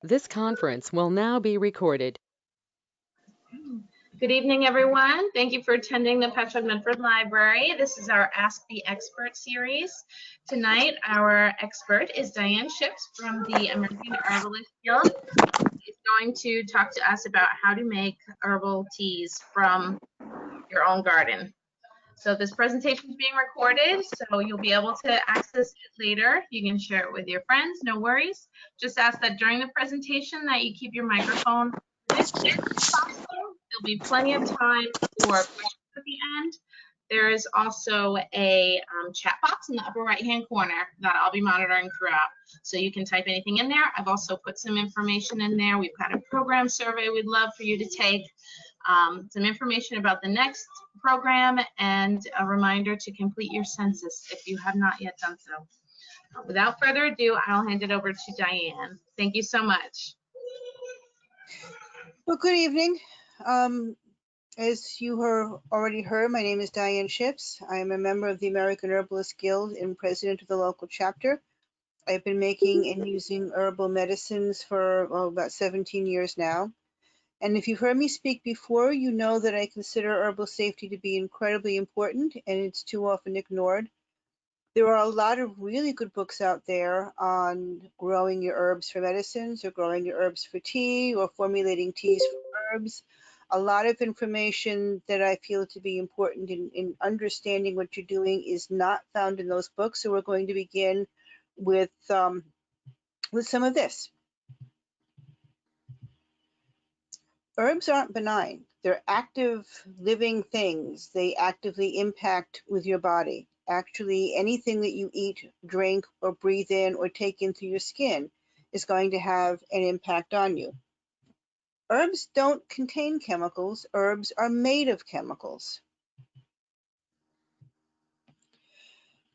This conference will now be recorded. Good evening, everyone. Thank you for attending the Patchogue-Medford Library. This is our Ask the Expert series. Tonight, our expert is Diane Ships from the American Herbalist Guild. She's going to talk to us about how to make herbal teas from your own garden. So this presentation is being recorded, so you'll be able to access it later. You can share it with your friends, no worries. Just ask that during the presentation that you keep your microphone muted if possible. There'll be plenty of time for questions at the end. There is also a chat box in the upper right-hand corner that I'll be monitoring throughout. So you can type anything in there. I've also put some information in there. We've got a program survey we'd love for you to take. Some information about the next program and a reminder to complete your census if you have not yet done so. Without further ado, I'll hand it over to Diane. Thank you so much. Well, good evening. As you have already heard, my name is Diane Ships. I am a member of the American Herbalist Guild and president of the local chapter. I've been making and using herbal medicines for about 17 years now. And if you've heard me speak before, you know that I consider herbal safety to be incredibly important, and it's too often ignored. There are a lot of really good books out there on growing your herbs for medicines or growing your herbs for tea or formulating teas for herbs. A lot of information that I feel to be important in understanding what you're doing is not found in those books. So we're going to begin with some of this. Herbs aren't benign. They're active, living things. They actively impact with your body. Actually, anything that you eat, drink, or breathe in or take in through your skin is going to have an impact on you. Herbs don't contain chemicals. Herbs are made of chemicals.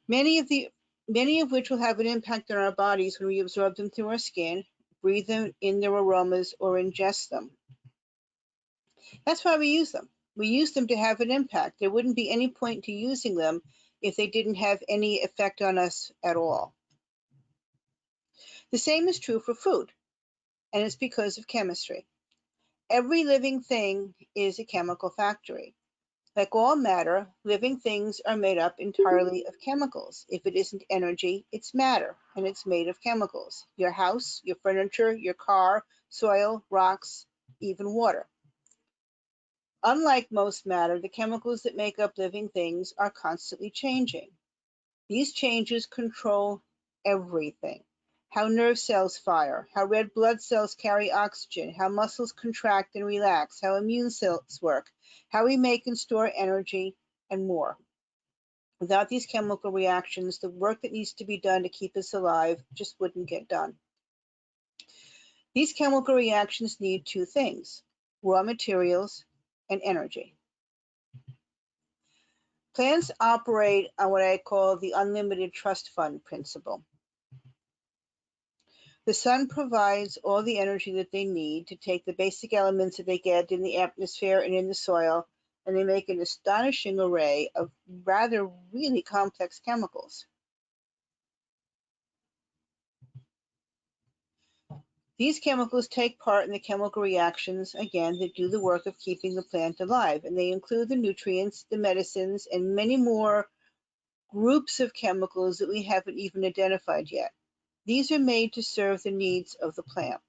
Many of which will have an impact on our bodies when we absorb them through our skin, breathe them in their aromas, or ingest them. That's why we use them. We use them to have an impact. There wouldn't be any point to using them if they didn't have any effect on us at all. The same is true for food, and it's because of chemistry. Every living thing is a chemical factory. Like all matter, living things are made up entirely of chemicals. If it isn't energy, it's matter, and it's made of chemicals. Your house, your furniture, your car, soil, rocks, even water. Unlike most matter, the chemicals that make up living things are constantly changing. These changes control everything. How nerve cells fire, how red blood cells carry oxygen, how muscles contract and relax, how immune cells work, how we make and store energy, and more. Without these chemical reactions, the work that needs to be done to keep us alive just wouldn't get done. These chemical reactions need two things: raw materials and energy. Plants operate on what I call the unlimited trust fund principle. The sun provides all the energy that they need to take the basic elements that they get in the atmosphere and in the soil, and they make an astonishing array of rather really complex chemicals. These chemicals take part in the chemical reactions, again, that do the work of keeping the plant alive, and they include the nutrients, the medicines, and many more groups of chemicals that we haven't even identified yet. These are made to serve the needs of the plant.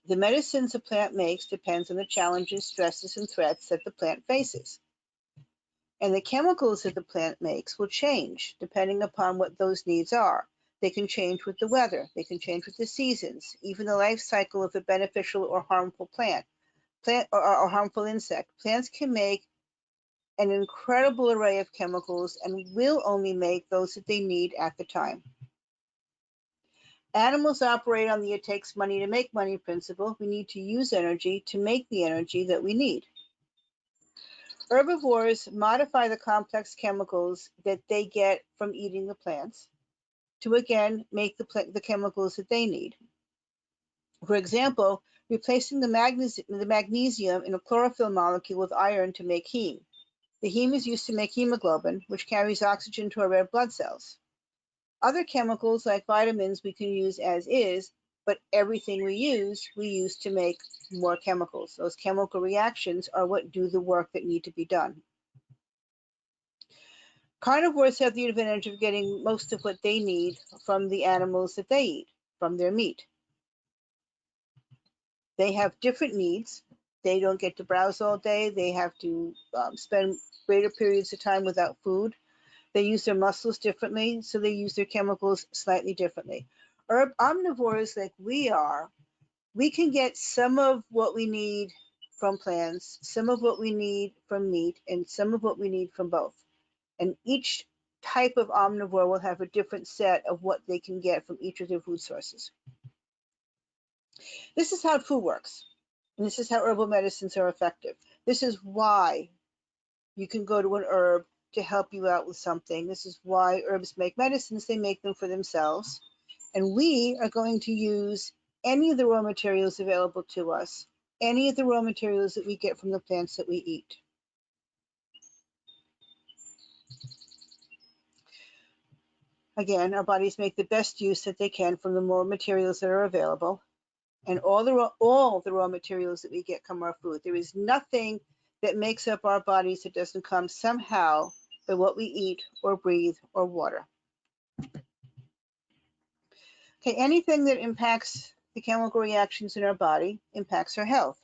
The medicines a plant makes depends on the challenges, stresses, and threats that the plant faces. And the chemicals that the plant makes will change depending upon what those needs are. They can change with the weather, they can change with the seasons, even the life cycle of a beneficial or harmful plant or harmful insect. Plants can make an incredible array of chemicals and will only make those that they need at the time. Animals operate on the it takes money to make money principle. We need to use energy to make the energy that we need. Herbivores modify the complex chemicals that they get from eating the plants to again make the chemicals that they need. For example, replacing the magnesium in a chlorophyll molecule with iron to make heme. The heme is used to make hemoglobin, which carries oxygen to our red blood cells. Other chemicals like vitamins we can use as is, but everything we use to make more chemicals. Those chemical reactions are what do the work that need to be done. Carnivores have the advantage of getting most of what they need from the animals that they eat, from their meat. They have different needs. They don't get to browse all day. They have to spend greater periods of time without food. They use their muscles differently, so they use their chemicals slightly differently. Omnivores like we are, we can get some of what we need from plants, some of what we need from meat, and some of what we need from both. And each type of omnivore will have a different set of what they can get from each of their food sources. This is how food works, and this is how herbal medicines are effective. This is why you can go to an herb to help you out with something. This is why herbs make medicines. They make them for themselves. And we are going to use any of the raw materials available to us, any of the raw materials that we get from the plants that we eat. Again, our bodies make the best use that they can from the raw materials that are available. And all the raw materials that we get from our food. There is nothing that makes up our bodies that doesn't come somehow by what we eat or breathe or water. Okay, anything that impacts the chemical reactions in our body impacts our health,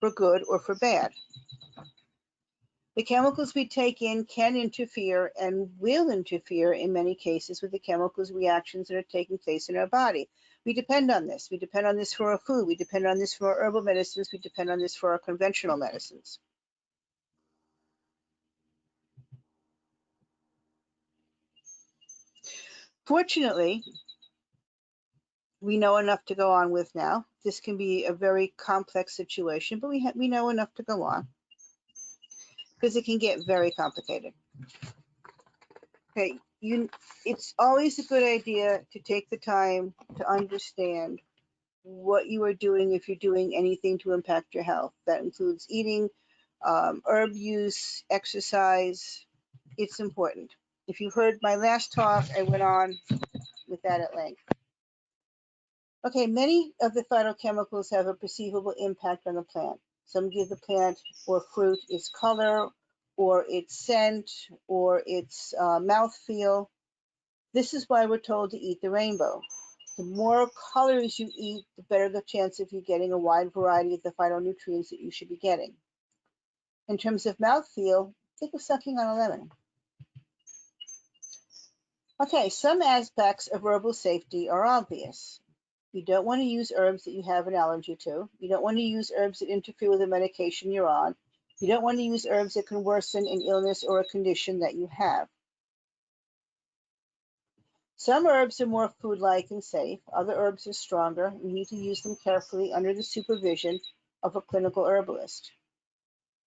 for good or for bad. The chemicals we take in can interfere and will interfere in many cases with the chemicals reactions that are taking place in our body. We depend on this. We depend on this for our food. We depend on this for our herbal medicines. We depend on this for our conventional medicines. Fortunately, we know enough to go on with now. This can be a very complex situation, but we know enough to go on because it can get very complicated. Okay, it's always a good idea to take the time to understand what you are doing if you're doing anything to impact your health. That includes eating, herb use, exercise. It's important. If you heard my last talk, I went on with that at length. Okay, many of the phytochemicals have a perceivable impact on the plant. Some give the plant or fruit its color, or its scent, or its mouthfeel. This is why we're told to eat the rainbow. The more colors you eat, the better the chance of you getting a wide variety of the phytonutrients that you should be getting. In terms of mouthfeel, think of sucking on a lemon. Okay, some aspects of herbal safety are obvious. You don't want to use herbs that you have an allergy to. You don't want to use herbs that interfere with the medication you're on. You don't want to use herbs that can worsen an illness or a condition that you have. Some herbs are more food-like and safe. Other herbs are stronger. You need to use them carefully under the supervision of a clinical herbalist.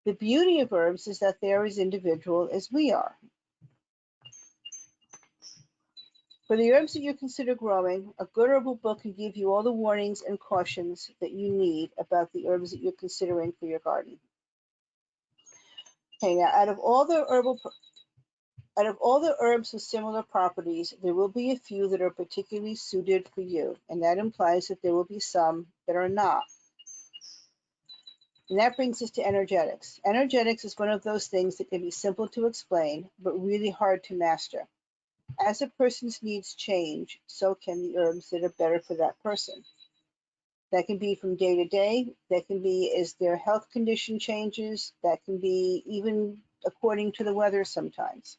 The beauty of herbs is that they are as individual as we are. For the herbs that you consider growing, a good herbal book can give you all the warnings and cautions that you need about the herbs that you're considering for your garden. Okay, now out of all the herbs with similar properties, there will be a few that are particularly suited for you, and that implies that there will be some that are not. And that brings us to energetics. Energetics is one of those things that can be simple to explain, but really hard to master. As a person's needs change, so can the herbs that are better for that person. That can be from day to day. That can be as their health condition changes. That can be even according to the weather sometimes.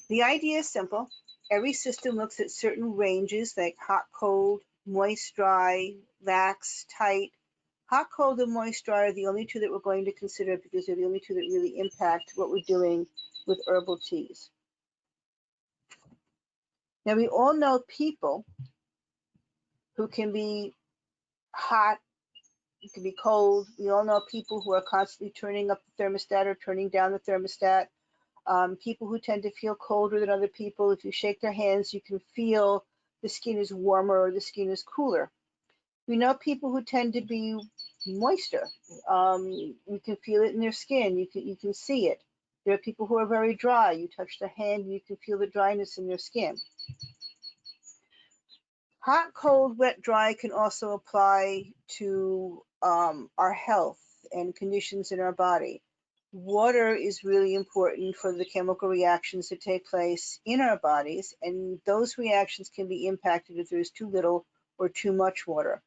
The idea is simple. Every system looks at certain ranges like hot, cold, moist, dry, lax, tight. Hot, cold, and moist, dry are the only two that we're going to consider because they're the only two that really impact what we're doing with herbal teas. Now, we all know people who can be hot, it can be cold. We all know people who are constantly turning up the thermostat or turning down the thermostat. People who tend to feel colder than other people. If you shake their hands, you can feel the skin is warmer or the skin is cooler. We know people who tend to be moister. You can feel it in their skin. You can see it. There are people who are very dry. You touch their hand, and you can feel the dryness in their skin. Hot, cold, wet, dry can also apply to our health and conditions in our body. Water is really important for the chemical reactions that take place in our bodies, and those reactions can be impacted if there's too little or too much water.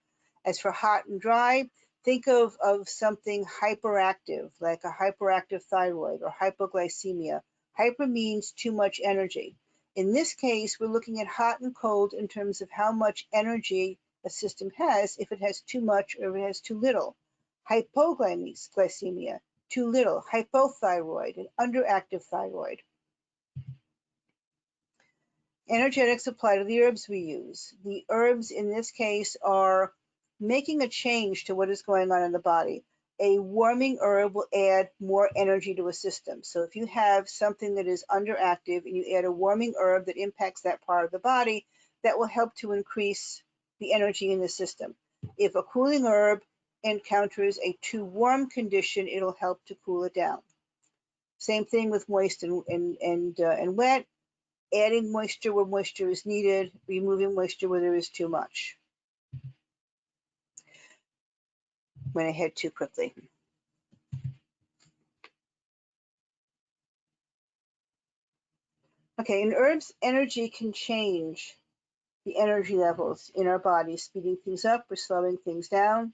As for hot and dry, think of something hyperactive, like a hyperactive thyroid or hypoglycemia. Hyper means too much energy. In this case, we're looking at hot and cold in terms of how much energy a system has, if it has too much or if it has too little. Hypoglycemia, too little. Hypothyroid, an underactive thyroid. Energetics apply to the herbs we use. The herbs in this case are making a change to what is going on in the body. A warming herb will add more energy to a system. So if you have something that is underactive and you add a warming herb that impacts that part of the body, that will help to increase the energy in the system. If a cooling herb encounters a too warm condition, it'll help to cool it down. Same thing with moist and wet. Adding moisture where moisture is needed, removing moisture where there is too much. Went ahead too quickly. Okay, and herbs energy can change the energy levels in our bodies, speeding things up or slowing things down.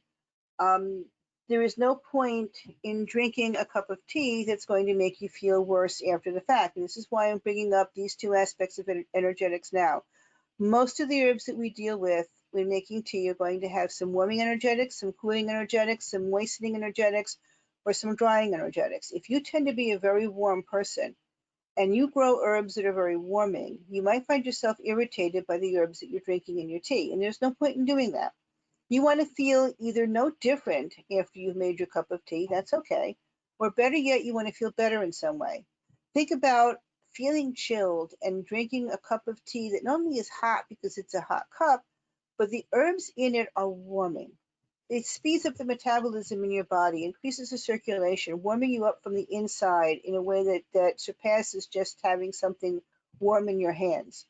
There is no point in drinking a cup of tea that's going to make you feel worse after the fact. And this is why I'm bringing up these two aspects of energetics now. Most of the herbs that we deal with when making tea are going to have some warming energetics, some cooling energetics, some moistening energetics, or some drying energetics. If you tend to be a very warm person and you grow herbs that are very warming, you might find yourself irritated by the herbs that you're drinking in your tea. And there's no point in doing that. You want to feel either no different after you've made your cup of tea, that's okay, or better yet, you want to feel better in some way. Think about feeling chilled and drinking a cup of tea that not only is hot because it's a hot cup, but the herbs in it are warming. It speeds up the metabolism in your body, increases the circulation, warming you up from the inside in a way that surpasses just having something warm in your hands.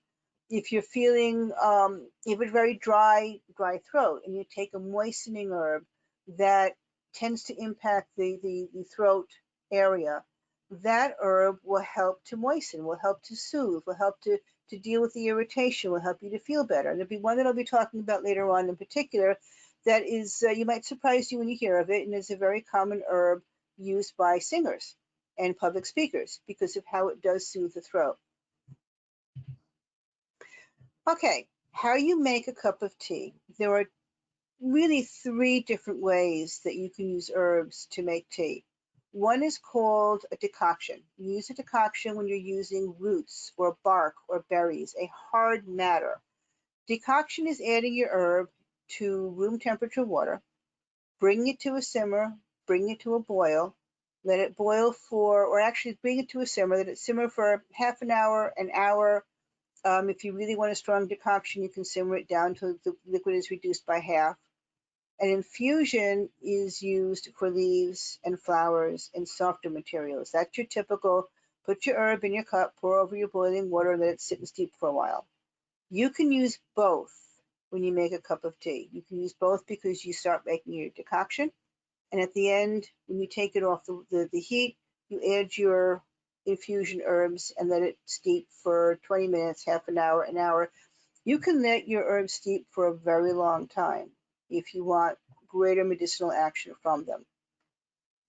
If you're feeling, if it's very dry throat, and you take a moistening herb that tends to impact the throat area, that herb will help to moisten, will help to soothe, will help to deal with the irritation, will help you to feel better. And there'll be one that I'll be talking about later on in particular that is, you might surprise you when you hear of it, and it's a very common herb used by singers and public speakers because of how it does soothe the throat. Okay, how you make a cup of tea. There are really three different ways that you can use herbs to make tea. One is called a decoction. You use a decoction when you're using roots or bark or berries, a hard matter. Decoction is adding your herb to room temperature water, bring it to a simmer, bring it to a boil, let it boil for, or actually bring it to a simmer, let it simmer for half an hour, an hour. If you really want a strong decoction, you can simmer it down till the liquid is reduced by half. An infusion is used for leaves and flowers and softer materials. That's your typical, put your herb in your cup, pour over your boiling water, and let it sit and steep for a while. You can use both when you make a cup of tea. You can use both because you start making your decoction, and at the end, when you take it off the heat, you add your infusion herbs and let it steep for 20 minutes, half an hour, an hour. You can let your herbs steep for a very long time if you want greater medicinal action from them.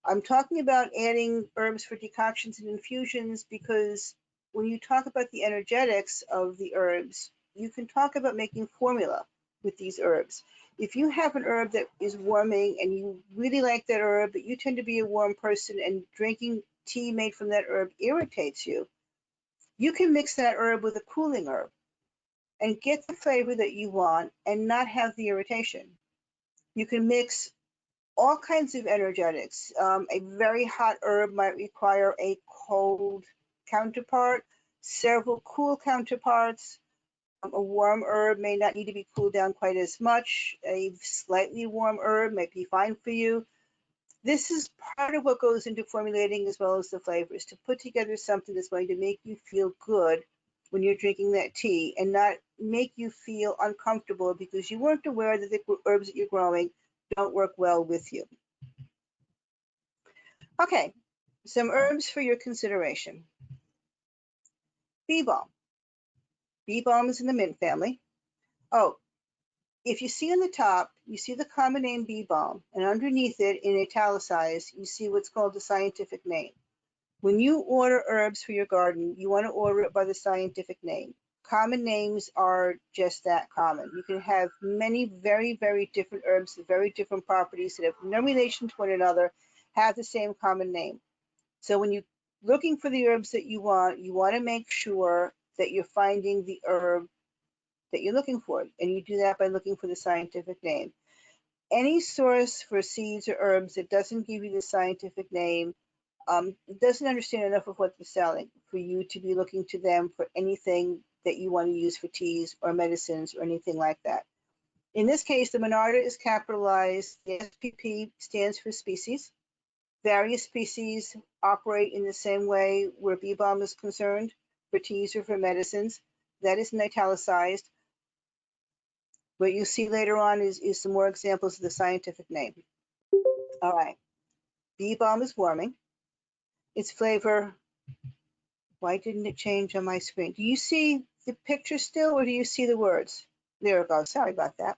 I'm talking about adding herbs for decoctions and infusions because when you talk about the energetics of the herbs, you can talk about making formula with these herbs. If you have an herb that is warming and you really like that herb, but you tend to be a warm person and drinking tea made from that herb irritates you, you can mix that herb with a cooling herb and get the flavor that you want and not have the irritation. You can mix all kinds of energetics. A very hot herb might require a cold counterpart, several cool counterparts. A warm herb may not need to be cooled down quite as much. A slightly warm herb might be fine for you. This is part of what goes into formulating as well as the flavors, to put together something that's going to make you feel good when you're drinking that tea and not make you feel uncomfortable because you weren't aware that the herbs that you're growing don't work well with you. Okay, some herbs for your consideration. Bee balm. Bee balm is in the mint family. Oh, if you see on the top, you see the common name bee balm, and underneath it in italicized, you see what's called the scientific name. When you order herbs for your garden, you want to order it by the scientific name. Common names are just that common. You can have many very, very different herbs with very different properties that have no relation to one another, have the same common name. So when you're looking for the herbs that you want to make sure that you're finding the herb that you're looking for, and you do that by looking for the scientific name. Any source for seeds or herbs that doesn't give you the scientific name doesn't understand enough of what they're selling for you to be looking to them for anything that you want to use for teas or medicines or anything like that. In this case, the Monarda is capitalized. The SPP stands for species. Various species operate in the same way where bee balm is concerned for teas or for medicines. That is italicized. What you see later on is some more examples of the scientific name. All right. Bee balm is warming. Its flavor, why didn't it change on my screen? Do you see the picture still, or do you see the words? There we go. Sorry about that.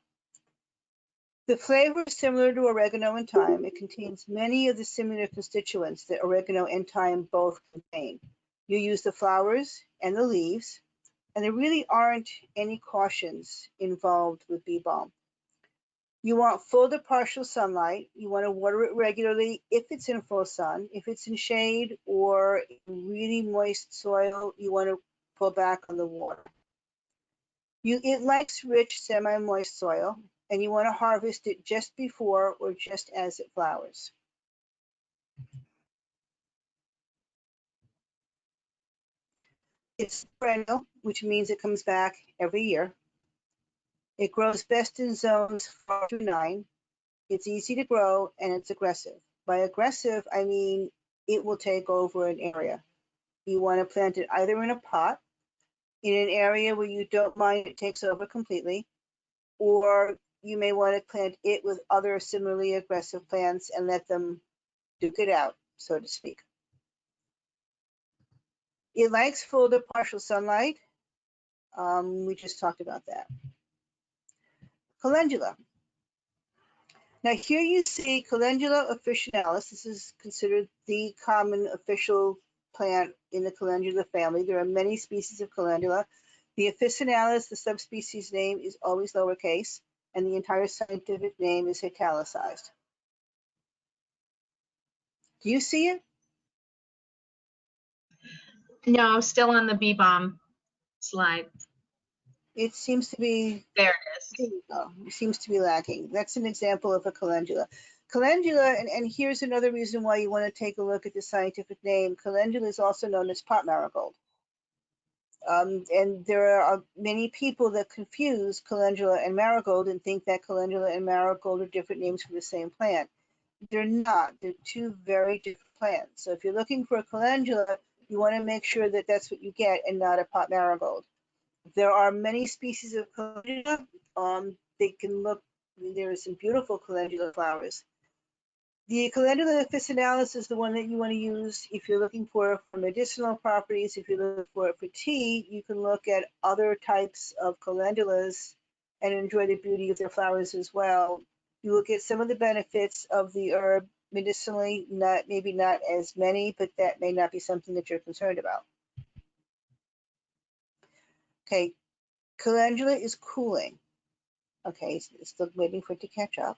The flavor is similar to oregano and thyme. It contains many of the similar constituents that oregano and thyme both contain. You use the flowers and the leaves, and there really aren't any cautions involved with bee balm. You want full to partial sunlight. You want to water it regularly if it's in full sun. If it's in shade or in really moist soil, you want to pull back on the water. It likes rich, semi-moist soil, and you want to harvest it just before or just as it flowers. It's perennial, which means it comes back every year. It grows best in zones 4 through 9. It's easy to grow and it's aggressive. By aggressive, I mean it will take over an area. You want to plant it either in a pot, in an area where you don't mind it takes over completely, or you may want to plant it with other similarly aggressive plants and let them duke it out, so to speak. It likes full to partial sunlight. We just talked about that. Calendula. Now here you see Calendula officinalis. This is considered the common official plant in the Calendula family. There are many species of Calendula. The officinalis, the subspecies name, is always lowercase, and the entire scientific name is italicized. Do you see it? No, I'm still on the bee balm slide. It seems to be, There it there is. you go. It seems to be lacking. That's an example of a calendula. Calendula, and here's another reason why you want to take a look at the scientific name. Calendula is also known as pot marigold. And there are many people that confuse calendula and marigold and think that calendula and marigold are different names for the same plant. They're not. They're two very different plants. So if you're looking for a calendula, you want to make sure that that's what you get and not a pot marigold. There are many species of calendula. They can look, there are some beautiful calendula flowers. The Calendula officinalis is the one that you want to use if you're looking for medicinal properties. If you're looking for it for tea, you can look at other types of calendulas and enjoy the beauty of their flowers as well. You will get some of the benefits of the herb medicinally, maybe not as many, but that may not be something that you're concerned about. Okay, calendula is cooling. Okay, still waiting for it to catch up.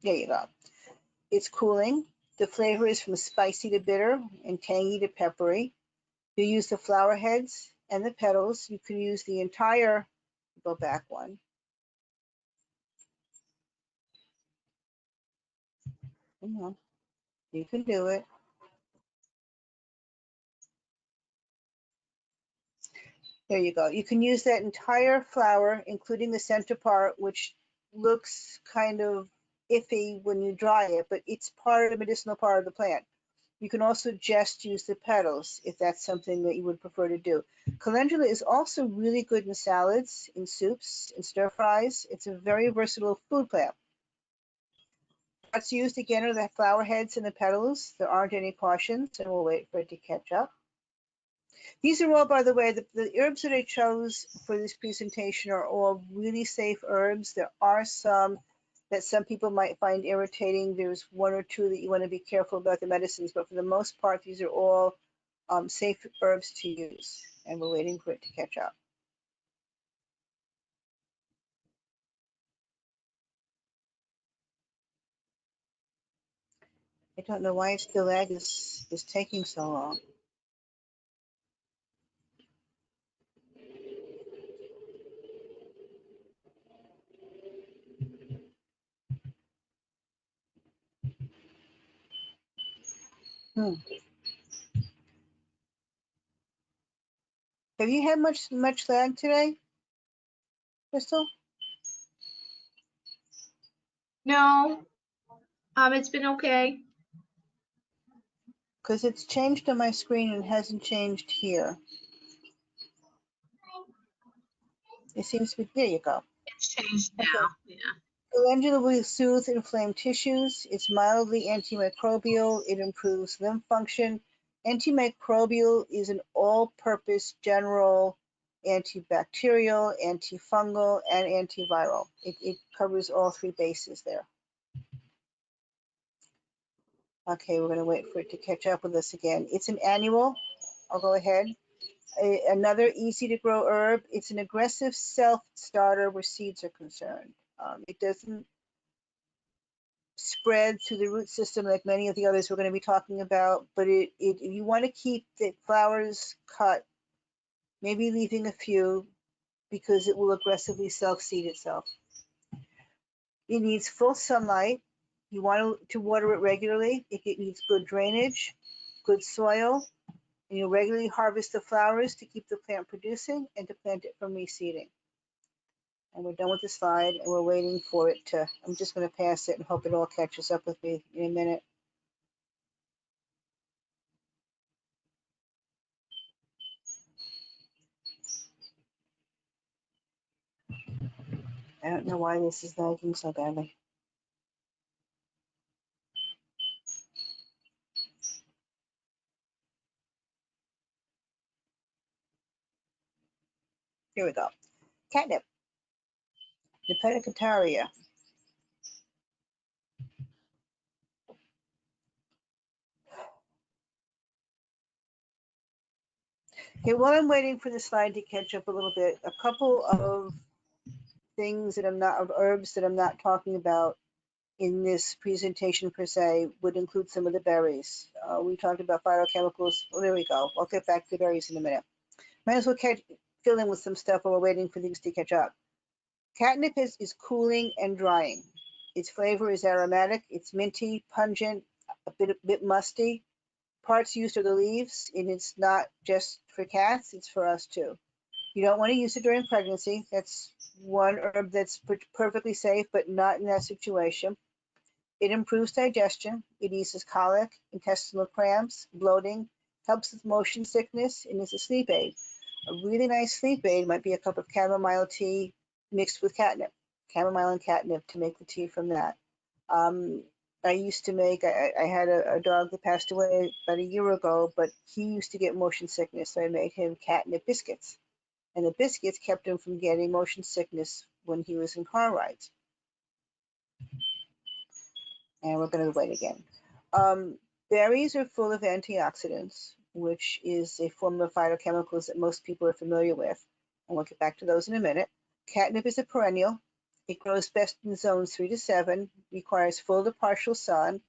There you go. It's cooling. The flavor is from spicy to bitter and tangy to peppery. You use the flower heads and the petals. You can use the entire, go back one. Come on, you can do it. There you go. You can use that entire flower, including the center part, which looks kind of iffy when you dry it, but it's part of the medicinal part of the plant. You can also just use the petals if that's something that you would prefer to do. Calendula is also really good in salads, in soups, in stir fries. It's a very versatile food plant. What's used again are the flower heads and the petals. There aren't any cautions, and we'll wait for it to catch up. These are all, by the way, the herbs that I chose for this presentation are all really safe herbs. There are some that some people might find irritating. There's one or two that you want to be careful about the medicines, but for the most part, these are all safe herbs to use. And we're waiting for it to catch up. I don't know why the lag is taking so long. Have you had much lag today, Crystal? No, it's been okay. Because it's changed on my screen and hasn't changed here. It seems to be, there you go. It's changed now. Okay. Yeah. Calendula will soothe inflamed tissues. It's mildly antimicrobial. It improves lymph function. Antimicrobial is an all-purpose general antibacterial, antifungal, and antiviral. It covers all three bases there. Okay, we're going to wait for it to catch up with us again. It's an annual. I'll go ahead. Another easy to grow herb. It's an aggressive self-starter where seeds are concerned. It doesn't spread through the root system like many of the others we're going to be talking about, but you want to keep the flowers cut, maybe leaving a few, because it will aggressively self-seed itself. It needs full sunlight. You want to water it regularly. It needs good drainage, good soil, and you regularly harvest the flowers to keep the plant producing and to plant it from reseeding. And we're done with the slide, and we're waiting for it to, I'm just going to pass it and hope it all catches up with me in a minute. I don't know why this is lagging so badly. Here we go. Catnip, the Patchogue-Medford. Okay, while I'm waiting for the slide to catch up a little bit, a couple of things that of herbs that I'm not talking about in this presentation per se would include some of the berries. We talked about phytochemicals. Well, there we go. I'll get back to the berries in a minute. Might as well fill in with some stuff while we're waiting for things to catch up. Catnip is cooling and drying. Its flavor is aromatic. It's minty, pungent, a bit musty. Parts used are the leaves, and it's not just for cats, it's for us too. You don't want to use it during pregnancy. That's one herb that's perfectly safe, but not in that situation. It improves digestion. It eases colic, intestinal cramps, bloating, helps with motion sickness, and is a sleep aid. A really nice sleep aid might be a cup of chamomile tea mixed with catnip, chamomile and catnip, to make the tea from that. I used to make, I had a dog that passed away about a year ago, but he used to get motion sickness, so I made him catnip biscuits. And the biscuits kept him from getting motion sickness when he was in car rides. And we're going to wait again. Berries are full of antioxidants, which is a form of phytochemicals that most people are familiar with. And we'll get back to those in a minute. Catnip is a perennial. It grows best in zones 3 to 7, requires full to partial sun,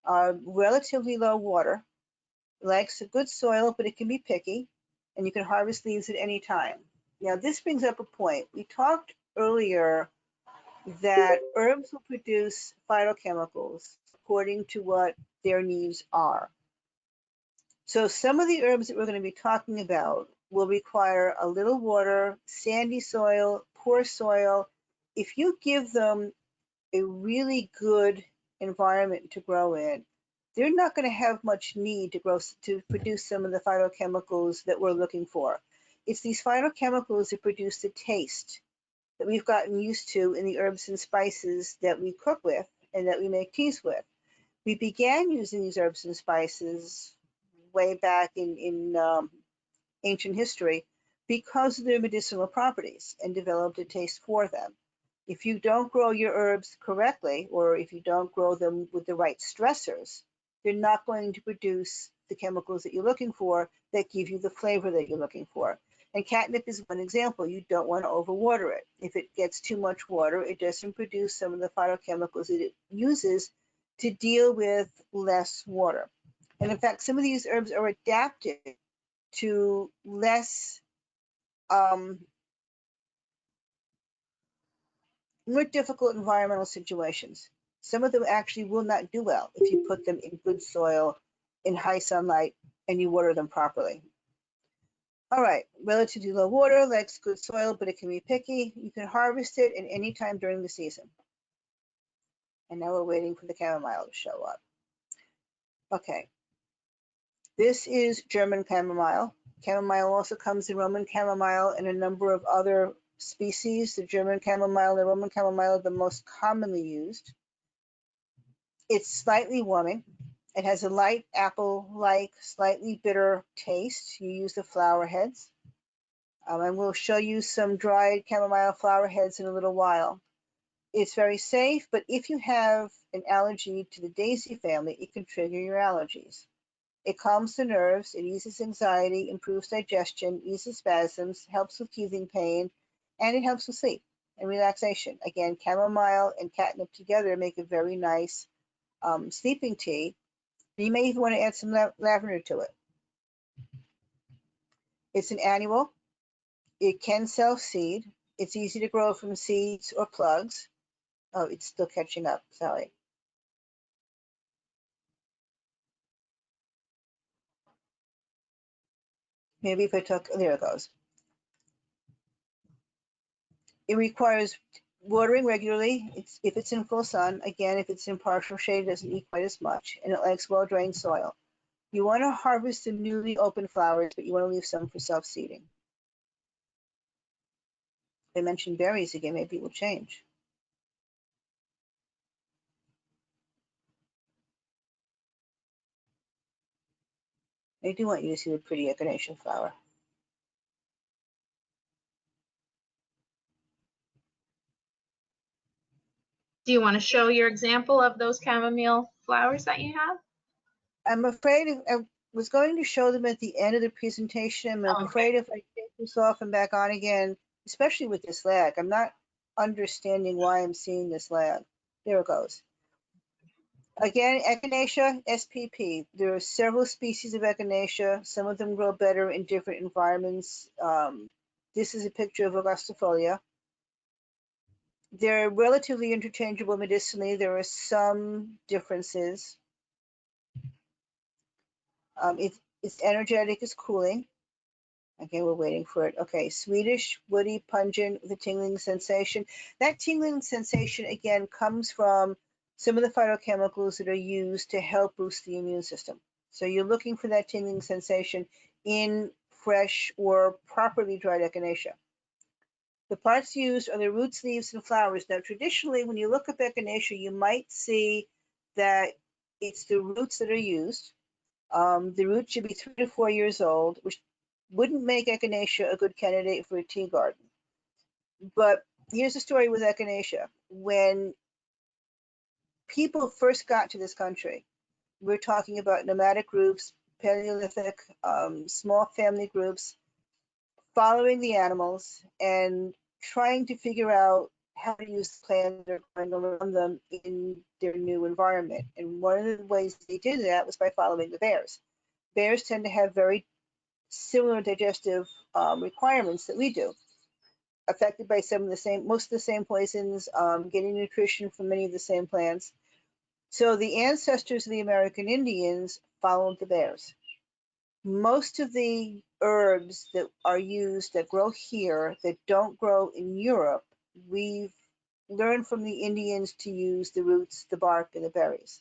relatively low water, likes a good soil, but it can be picky, and you can harvest leaves at any time. Now, this brings up a point. We talked earlier that herbs will produce phytochemicals according to what their needs are. So some of the herbs that we're going to be talking about will require a little water, sandy soil, poor soil. If you give them a really good environment to grow in, they're not going to have much need to produce some of the phytochemicals that we're looking for. It's these phytochemicals that produce the taste that we've gotten used to in the herbs and spices that we cook with and that we make teas with. We began using these herbs and spices way back in ancient history because of their medicinal properties and developed a taste for them. If you don't grow your herbs correctly, or if you don't grow them with the right stressors, they're not going to produce the chemicals that you're looking for that give you the flavor that you're looking for. And catnip is one example. You don't want to overwater it. If it gets too much water, it doesn't produce some of the phytochemicals that it uses to deal with less water. And in fact, some of these herbs are adapted to less more difficult environmental situations. Some of them actually will not do well if you put them in good soil, in high sunlight, and you water them properly. All right, relatively low water likes good soil, but it can be picky. You can harvest it at any time during the season. And now we're waiting for the chamomile to show up. Okay, this is German chamomile. Chamomile also comes in Roman chamomile and a number of other species. The German chamomile and the Roman chamomile are the most commonly used. It's slightly warming. It has a light apple-like, slightly bitter taste. You use the flower heads. And we'll show you some dried chamomile flower heads in a little while. It's very safe, but if you have an allergy to the daisy family, it can trigger your allergies. It calms the nerves, it eases anxiety, improves digestion, eases spasms, helps with teething pain, and it helps with sleep and relaxation. Again, chamomile and catnip together make a very nice sleeping tea. You may even want to add some lavender to it. It's an annual. It can self-seed. It's easy to grow from seeds or plugs. Oh, it's still catching up, sorry. Maybe if I took, there it goes. It requires watering regularly. If it's in full sun. Again, if it's in partial shade, it doesn't need quite as much, and it likes well-drained soil. You want to harvest the newly open flowers, but you want to leave some for self-seeding. If I mention berries again, maybe it will change. I do want you to see the pretty echinacea flower. Do you want to show your example of those chamomile flowers that you have? I'm afraid I was going to show them at the end of the presentation. I'm afraid if I take this off and back on again, especially with this lag, I'm not understanding why I'm seeing this lag. There it goes. Again, echinacea, SPP. There are several species of echinacea. Some of them grow better in different environments. This is a picture of augustifolia. They're relatively interchangeable medicinally. There are some differences. It's energetic, it's cooling. Okay, we're waiting for it. Okay, Swedish, woody, pungent, with a tingling sensation. That tingling sensation, again, comes from some of the phytochemicals that are used to help boost the immune system. So you're looking for that tingling sensation in fresh or properly dried echinacea. The parts used are the roots, leaves, and flowers. Now, traditionally, when you look at echinacea, you might see that it's the roots that are used. The roots should be 3 to 4 years old, which wouldn't make echinacea a good candidate for a tea garden. But here's the story with echinacea. When people first got to this country, we're talking about nomadic groups, Paleolithic, small family groups, following the animals and trying to figure out how to use the plants that are going around them in their new environment. And one of the ways they did that was by following the bears. Bears tend to have very similar digestive requirements that we do, affected by most of the same poisons, getting nutrition from many of the same plants. So the ancestors of the American Indians followed the bears. Most of the herbs that are used that grow here that don't grow in Europe, we've learned from the Indians to use the roots, the bark, and the berries.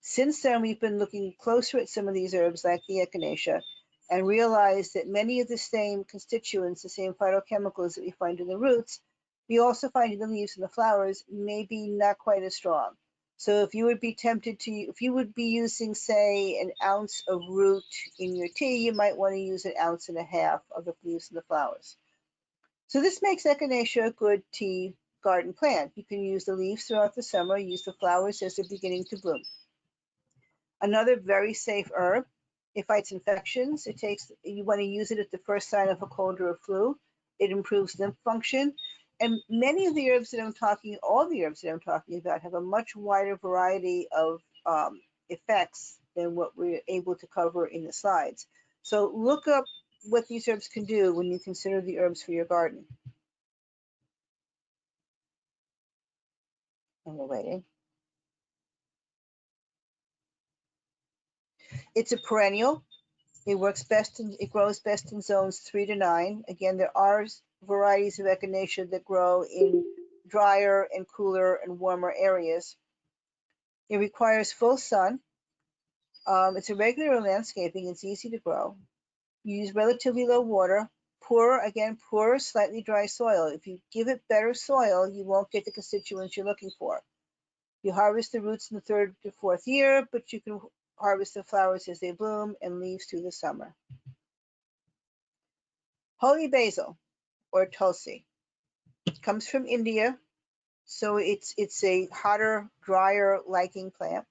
Since then, we've been looking closer at some of these herbs like the echinacea and realized that many of the same constituents, the same phytochemicals that we find in the roots, we also find in the leaves and the flowers, maybe not quite as strong. So if you would be tempted to, if you would be using, say, an ounce of root in your tea, you might want to use 1.5 ounces of the leaves and the flowers. So this makes echinacea a good tea garden plant. You can use the leaves throughout the summer, use the flowers as they're beginning to bloom. Another very safe herb. It fights infections. You want to use it at the first sign of a cold or a flu. It improves lymph function. And many of the herbs that I'm talking, all the herbs that I'm talking about have a much wider variety of effects than what we're able to cover in the slides. So look up what these herbs can do when you consider the herbs for your garden. And we're waiting. It's a perennial. It grows best in zones 3 to 9. Again, there are varieties of echinacea that grow in drier and cooler and warmer areas. It requires full sun. It's a regular landscaping. It's easy to grow. You use relatively low water. Poor, slightly dry soil. If you give it better soil, you won't get the constituents you're looking for. You harvest the roots in the 3rd to 4th year, but you can harvest the flowers as they bloom and leaves through the summer. Holy basil, or Tulsi, comes from India, so it's a hotter, drier liking plant.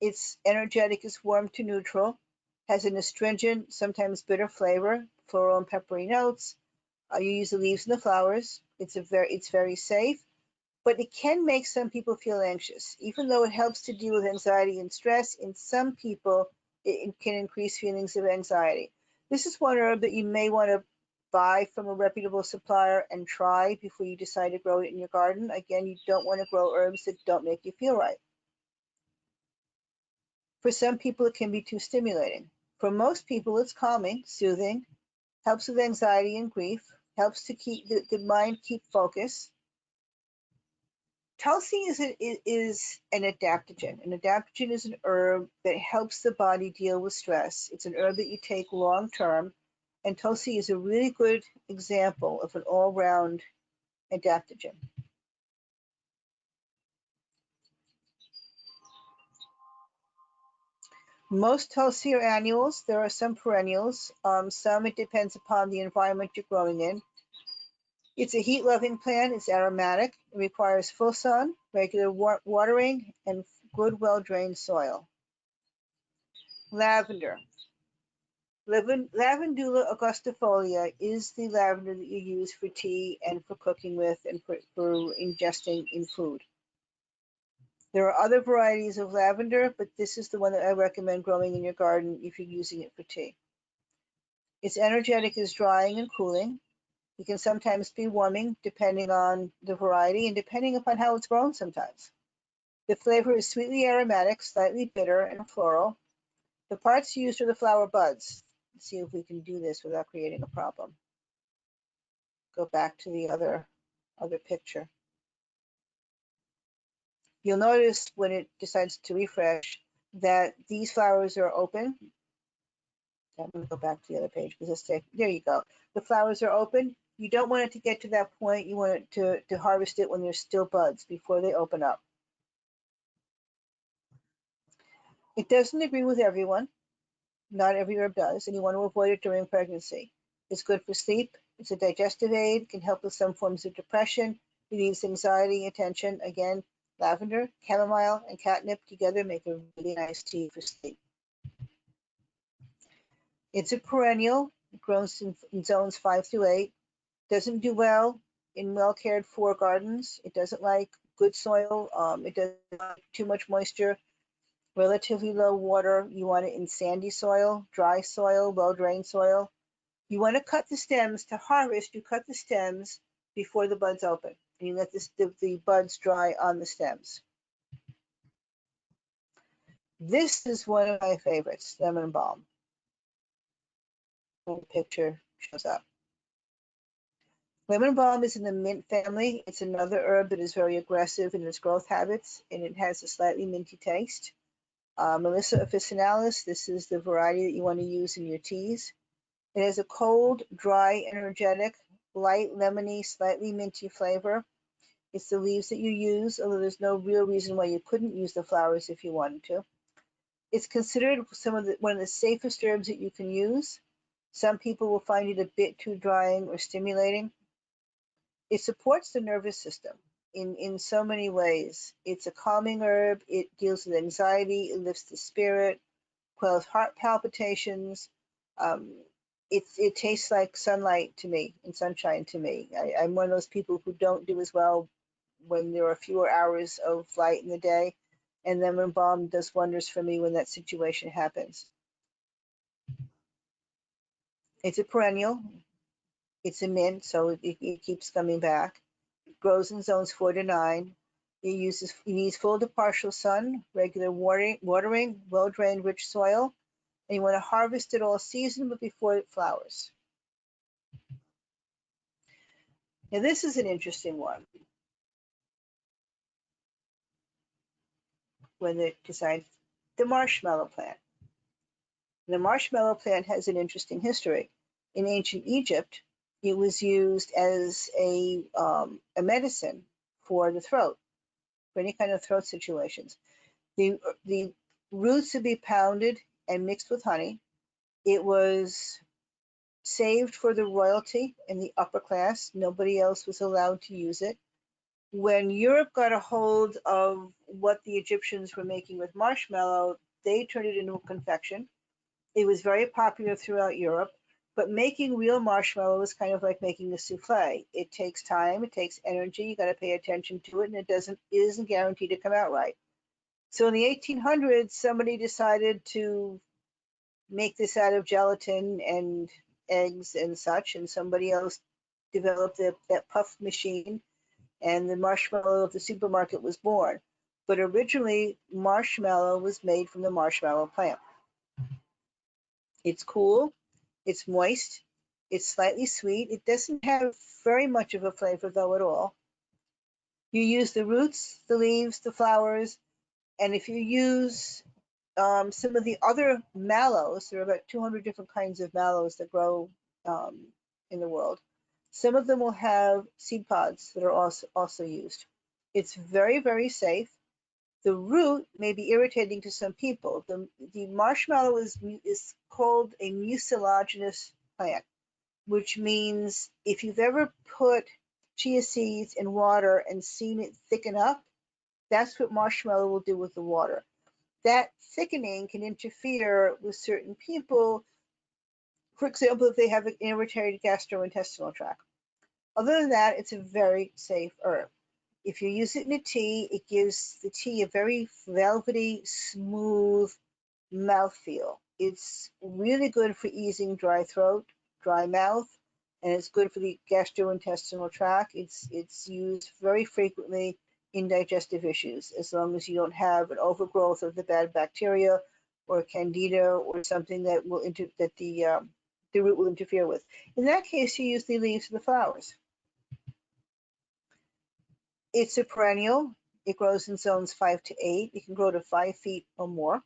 Its energetic is warm to neutral, has an astringent, sometimes bitter flavor, floral and peppery notes. You use the leaves and the flowers. It's very safe, but it can make some people feel anxious. Even though it helps to deal with anxiety and stress, in some people it can increase feelings of anxiety. This is one herb that you may want to buy from a reputable supplier and try before you decide to grow it in your garden. Again, you don't want to grow herbs that don't make you feel right. For some people, it can be too stimulating. For most people, it's calming, soothing, helps with anxiety and grief, helps to keep the mind keep focus. Tulsi is an adaptogen. An adaptogen is an herb that helps the body deal with stress. It's an herb that you take long term, and Tulsi is a really good example of an all-round adaptogen. Most Tulsi are annuals. There are some perennials. Some it depends upon the environment you're growing in. It's a heat-loving plant. It's aromatic. It requires full sun, regular watering, and good, well-drained soil. Lavender. Calendula augustifolia is the lavender that you use for tea and for cooking with and for ingesting in food. There are other varieties of lavender, but this is the one that I recommend growing in your garden if you're using it for tea. Its energetic is drying and cooling. It can sometimes be warming depending on the variety and depending upon how it's grown sometimes. The flavor is sweetly aromatic, slightly bitter, and floral. The parts used are the flower buds. Let's see if we can do this without creating a problem. Go back to the other picture. You'll notice when it decides to refresh that these flowers are open. I'm going to go back to the other page because there you go. The flowers are open. You don't want it to get to that point. You want it to harvest it when there's still buds before they open up. It doesn't agree with everyone. Not every herb does, and you want to avoid it during pregnancy. It's good for sleep. It's a digestive aid, can help with some forms of depression, relieves anxiety and tension. Again, lavender, chamomile, and catnip together make a really nice tea for sleep. It's a perennial. It grows in zones 5 through 8. Doesn't do well in well cared for gardens. It doesn't like good soil. It doesn't like too much moisture. Relatively low water. You want it in sandy soil, dry soil, well-drained soil. You want to cut the stems to harvest. You cut the stems before the buds open, and you let the buds dry on the stems. This is one of my favorites, lemon balm. The picture shows up. Lemon balm is in the mint family. It's another herb that is very aggressive in its growth habits, and it has a slightly minty taste. Melissa officinalis, this is the variety that you want to use in your teas. It has a cold, dry, energetic, light, lemony, slightly minty flavor. It's the leaves that you use, although there's no real reason why you couldn't use the flowers if you wanted to. It's considered one of the safest herbs that you can use. Some people will find it a bit too drying or stimulating. It supports the nervous system in so many ways. It's a calming herb. It deals with anxiety. It lifts the spirit, quells heart palpitations. It tastes like sunlight to me and sunshine to me. I'm one of those people who don't do as well when there are fewer hours of light in the day. And then when balm does wonders for me when that situation happens. It's a perennial. It's a mint, so it keeps coming back. It grows in zones 4 to 9. It needs full to partial sun, regular watering, well-drained, rich soil. And you want to harvest it all season, but before it flowers. Now this is an interesting one. When they decide the marshmallow plant. The marshmallow plant has an interesting history. In ancient Egypt, it was used as a medicine for the throat, for any kind of throat situations. The roots would be pounded and mixed with honey. It was saved for the royalty and the upper class. Nobody else was allowed to use it. When Europe got a hold of what the Egyptians were making with marshmallow, they turned it into a confection. It was very popular throughout Europe, but making real marshmallow is kind of like making a souffle. It takes time, it takes energy, you got to pay attention to it, and it isn't guaranteed to come out right. So in the 1800s, somebody decided to make this out of gelatin and eggs and such, and somebody else developed that puff machine, and the marshmallow of the supermarket was born. But originally, marshmallow was made from the marshmallow plant. It's cool, it's moist, it's slightly sweet. It doesn't have very much of a flavor though at all. You use the roots, the leaves, the flowers, and if you use some of the other mallows, there are about 200 different kinds of mallows that grow in the world. Some of them will have seed pods that are also used. It's very, very safe. The root may be irritating to some people. The marshmallow is called a mucilaginous plant, which means if you've ever put chia seeds in water and seen it thicken up, that's what marshmallow will do with the water. That thickening can interfere with certain people, for example, if they have an irritated gastrointestinal tract. Other than that, it's a very safe herb. If you use it in a tea, it gives the tea a very velvety, smooth mouthfeel. It's really good for easing dry throat, dry mouth, and it's good for the gastrointestinal tract. It's used very frequently in digestive issues, as long as you don't have an overgrowth of the bad bacteria or candida or something that the root will interfere with. In that case, you use the leaves and the flowers. It's a perennial. It grows in zones 5 to 8. It can grow to 5 feet or more.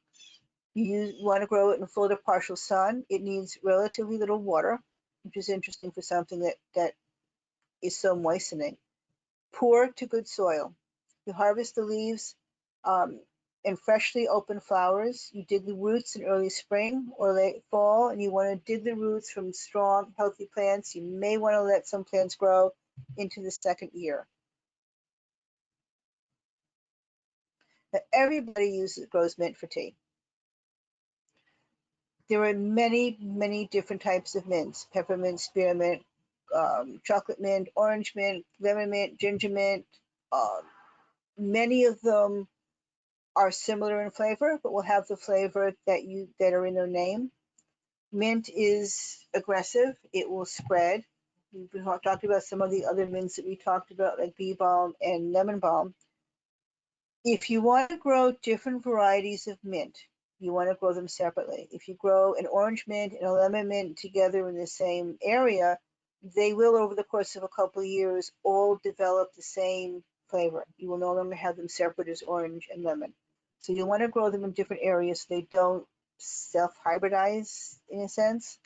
You want to grow it in full to partial sun. It needs relatively little water, which is interesting for something that is so moistening. Poor to good soil. You harvest the leaves and freshly open flowers. You dig the roots in early spring or late fall, and you want to dig the roots from strong, healthy plants. You may want to let some plants grow into the second year. Now, everybody grows mint for tea. There are many, many different types of mints: peppermint, spearmint, chocolate mint, orange mint, lemon mint, ginger mint. Many of them are similar in flavor, but will have the flavor that are in their name. Mint is aggressive; it will spread. We've been talking about some of the other mints that we talked about, like bee balm and lemon balm. If you want to grow different varieties of mint, you want to grow them separately. If you grow an orange mint and a lemon mint together in the same area, they will, over the course of a couple of years, all develop the same flavor. You will no longer have them separate as orange and lemon. So you want to grow them in different areas so they don't self-hybridize in a sense.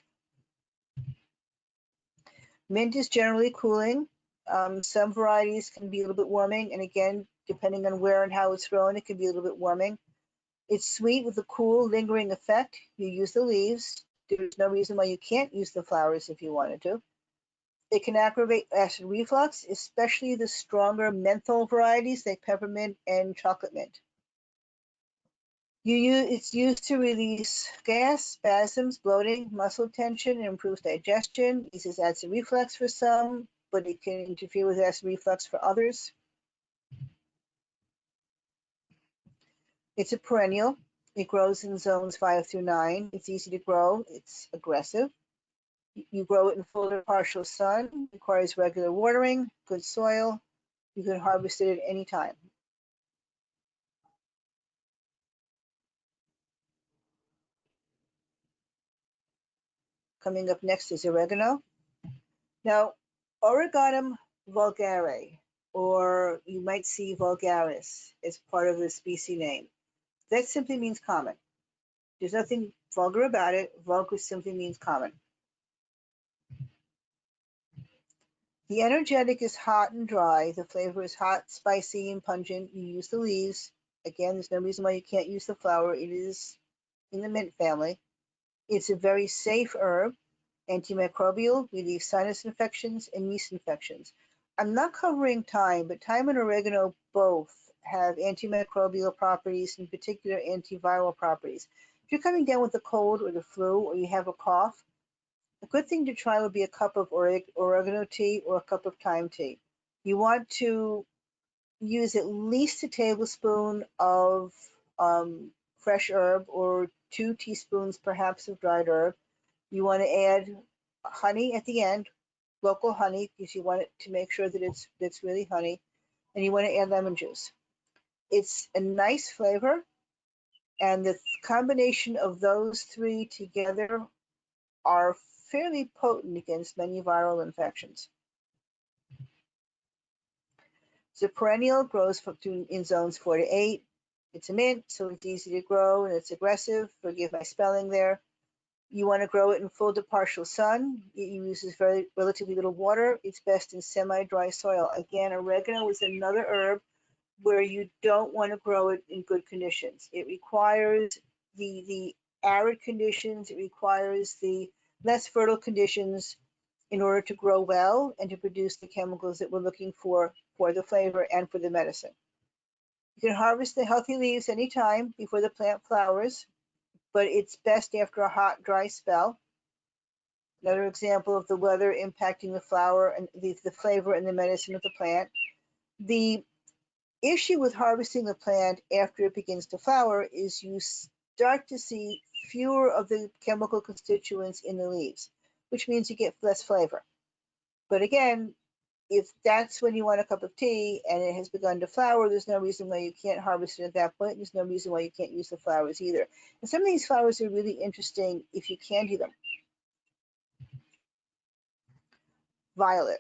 Mint is generally cooling. Some varieties can be a little bit warming, and again, depending on where and how it's grown, it can be a little bit warming. It's sweet with a cool, lingering effect. You use the leaves. There's no reason why you can't use the flowers if you wanted to. It can aggravate acid reflux, especially the stronger menthol varieties like peppermint and chocolate mint. It's used to release gas, spasms, bloating, muscle tension, and improves digestion. It uses acid reflux for some, but it can interfere with acid reflux for others. It's a perennial. It grows in zones 5 through 9. It's easy to grow. It's aggressive. You grow it in full or partial sun. Requires regular watering, good soil. You can harvest it at any time. Coming up next is oregano. Now, Oreganum vulgare, or you might see vulgaris as part of the species name. That simply means common. There's nothing vulgar about it. Vulgar simply means common. The energetic is hot and dry. The flavor is hot, spicy, and pungent. You use the leaves. Again, there's no reason why you can't use the flower. It is in the mint family. It's a very safe herb. Antimicrobial, relieves sinus infections and yeast infections. I'm not covering thyme, but thyme and oregano both have antimicrobial properties, in particular antiviral properties. If you're coming down with a cold or the flu or you have a cough, a good thing to try would be a cup of oregano tea or a cup of thyme tea. You want to use at least a tablespoon of fresh herb or 2 teaspoons perhaps of dried herb. You want to add honey at the end, local honey, because you want it to make sure that it's really honey, and you want to add lemon juice. It's a nice flavor, and the combination of those 3 together are fairly potent against many viral infections. It's a perennial, grows in zones 4 to 8. It's a mint, so it's easy to grow and it's aggressive. Forgive my spelling there. You want to grow it in full to partial sun. It uses relatively little water. It's best in semi-dry soil. Again, oregano is another herb where you don't want to grow it in good conditions. It requires the arid conditions. It requires the less fertile conditions in order to grow well and to produce the chemicals that we're looking for the flavor and for the medicine. You can harvest the healthy leaves anytime before the plant flowers, but it's best after a hot, dry spell. Another example of the weather impacting the flower and the flavor and the medicine of the plant. The issue with harvesting the plant after it begins to flower is you start to see fewer of the chemical constituents in the leaves, which means you get less flavor. But again, if that's when you want a cup of tea and it has begun to flower, there's no reason why you can't harvest it at that point. There's no reason why you can't use the flowers either. And some of these flowers are really interesting if you candy them. Violet.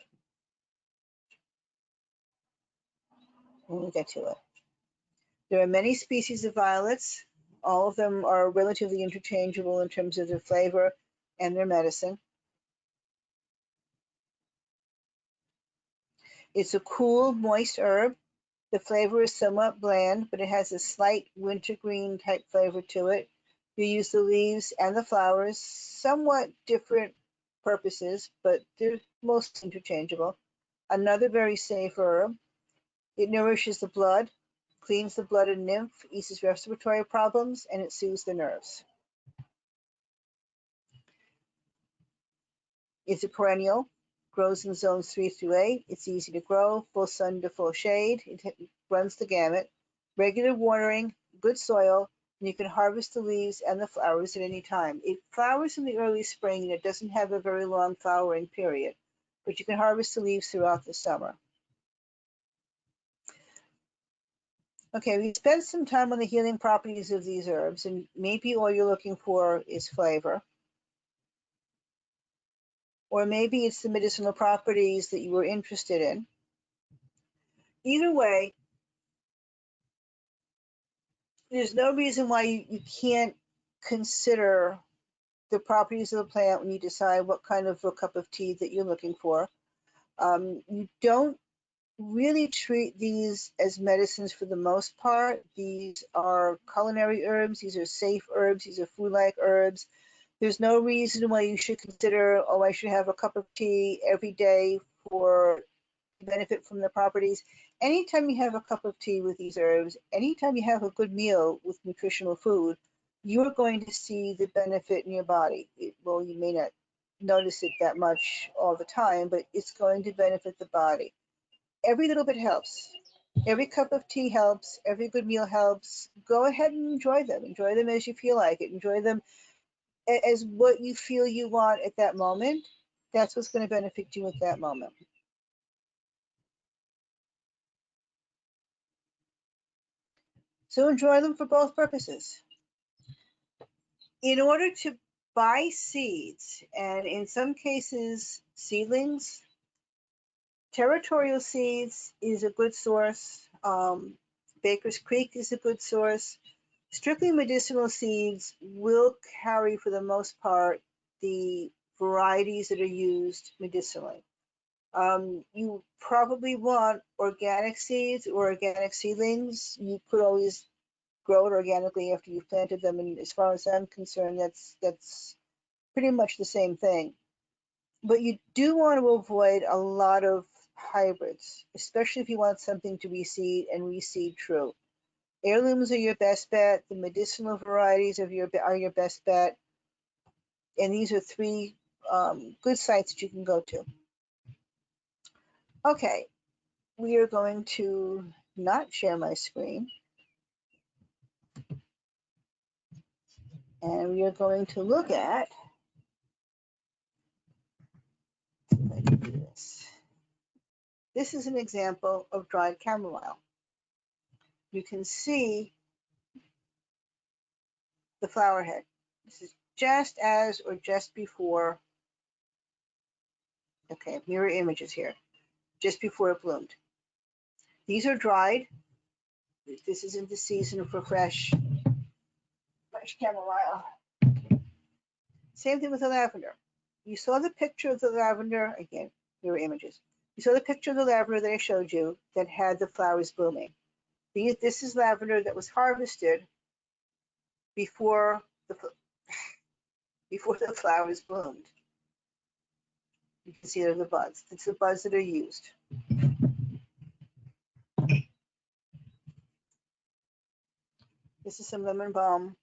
We'll get to it. There are many species of violets. All of them are relatively interchangeable in terms of their flavor and their medicine. It's a cool, moist herb. The flavor is somewhat bland, but it has a slight wintergreen type flavor to it. You use the leaves and the flowers, somewhat different purposes, but they're most interchangeable. Another very safe herb. It nourishes the blood, cleans the blood and lymph, eases respiratory problems, and it soothes the nerves. It's a perennial. Grows in zones 3 through 8. It's easy to grow, full sun to full shade. It runs the gamut. Regular watering, good soil, and you can harvest the leaves and the flowers at any time. It flowers in the early spring and it doesn't have a very long flowering period, but you can harvest the leaves throughout the summer. Okay, we spent some time on the healing properties of these herbs, and maybe all you're looking for is flavor. Or maybe it's the medicinal properties that you were interested in. Either way, there's no reason why you can't consider the properties of the plant when you decide what kind of a cup of tea that you're looking for. You don't really treat these as medicines for the most part. These are culinary herbs. These are safe herbs. These are food-like herbs. There's no reason why you should consider, oh, I should have a cup of tea every day for benefit from the properties. Anytime you have a cup of tea with these herbs, anytime you have a good meal with nutritional food, you are going to see the benefit in your body. Well, you may not notice it that much all the time, but it's going to benefit the body. Every little bit helps. Every cup of tea helps. Every good meal helps. Go ahead and enjoy them. Enjoy them as you feel like it. Enjoy them as what you feel you want at that moment. That's what's going to benefit you at that moment. So enjoy them for both purposes. In order to buy seeds, and in some cases seedlings, territorial seeds is a good source. Baker's Creek is a good source. Strictly medicinal seeds will carry, for the most part, the varieties that are used medicinally. You probably want organic seeds or organic seedlings. You could always grow it organically after you've planted them, and as far as I'm concerned, that's pretty much the same thing. But you do want to avoid a lot of hybrids, especially if you want something to reseed and reseed true. Heirlooms are your best bet. The medicinal varieties are your best bet. And these are three good sites that you can go to. Okay, we are going to not share my screen. And we are going to look at, let me do this. This is an example of dried chamomile. You can see the flower head. This is just as or just before, okay, mirror images here, just before it bloomed. These are dried. This isn't the season for fresh chamomile. Same thing with the lavender. You saw the picture of the lavender, again, mirror images. You saw the picture of the lavender that I showed you that had the flowers blooming. This is lavender that was harvested before the flowers bloomed. You can see they're the buds. It's the buds that are used. This is some lemon balm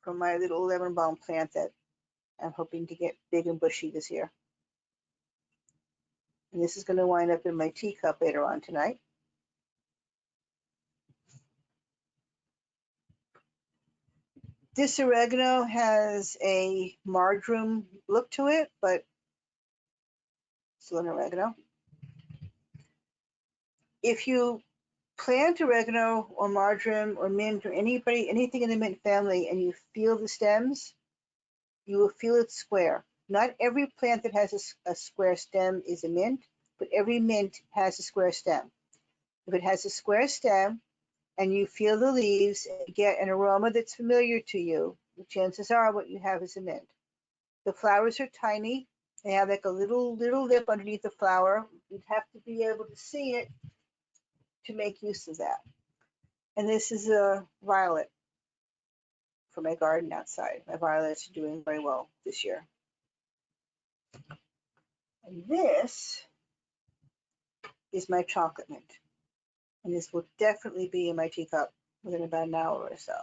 from my little lemon balm plant that I'm hoping to get big and bushy this year. And this is going to wind up in my teacup later on tonight. This oregano has a marjoram look to it, but still an oregano. If you plant oregano or marjoram or mint or anything in the mint family, and you feel the stems, you will feel it square. Not every plant that has a square stem is a mint, but every mint has a square stem. If it has a square stem and you feel the leaves and get an aroma that's familiar to you, the chances are what you have is a mint. The flowers are tiny. They have like a little lip underneath the flower. You'd have to be able to see it to make use of that. And this is a violet for my garden outside. My violets are doing very well this year. And this is my chocolate mint. And this will definitely be in my teacup within about an hour or so.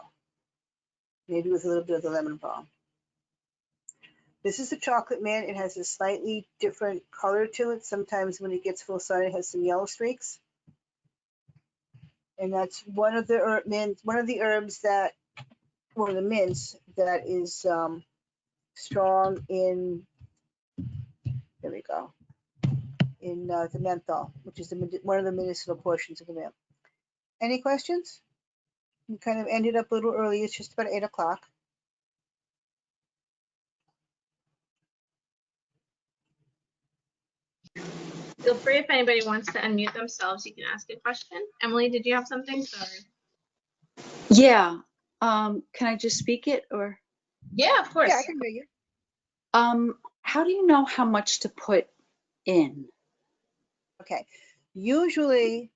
Maybe with a little bit of the lemon balm. This is the chocolate mint. It has a slightly different color to it. Sometimes when it gets full sun, it has some yellow streaks. And that's one of the herbs that, one of the mints that is strong in, there we go, in the menthol, which is one of the medicinal portions of the mint. Any questions? We kind of ended up a little early. It's just about 8 o'clock. Feel free if anybody wants to unmute themselves, you can ask a question. Emily, did you have something? Sorry. Yeah. Can I just speak it or? Yeah, of course. Yeah, I can hear you. How do you know how much to put in? Okay. Usually,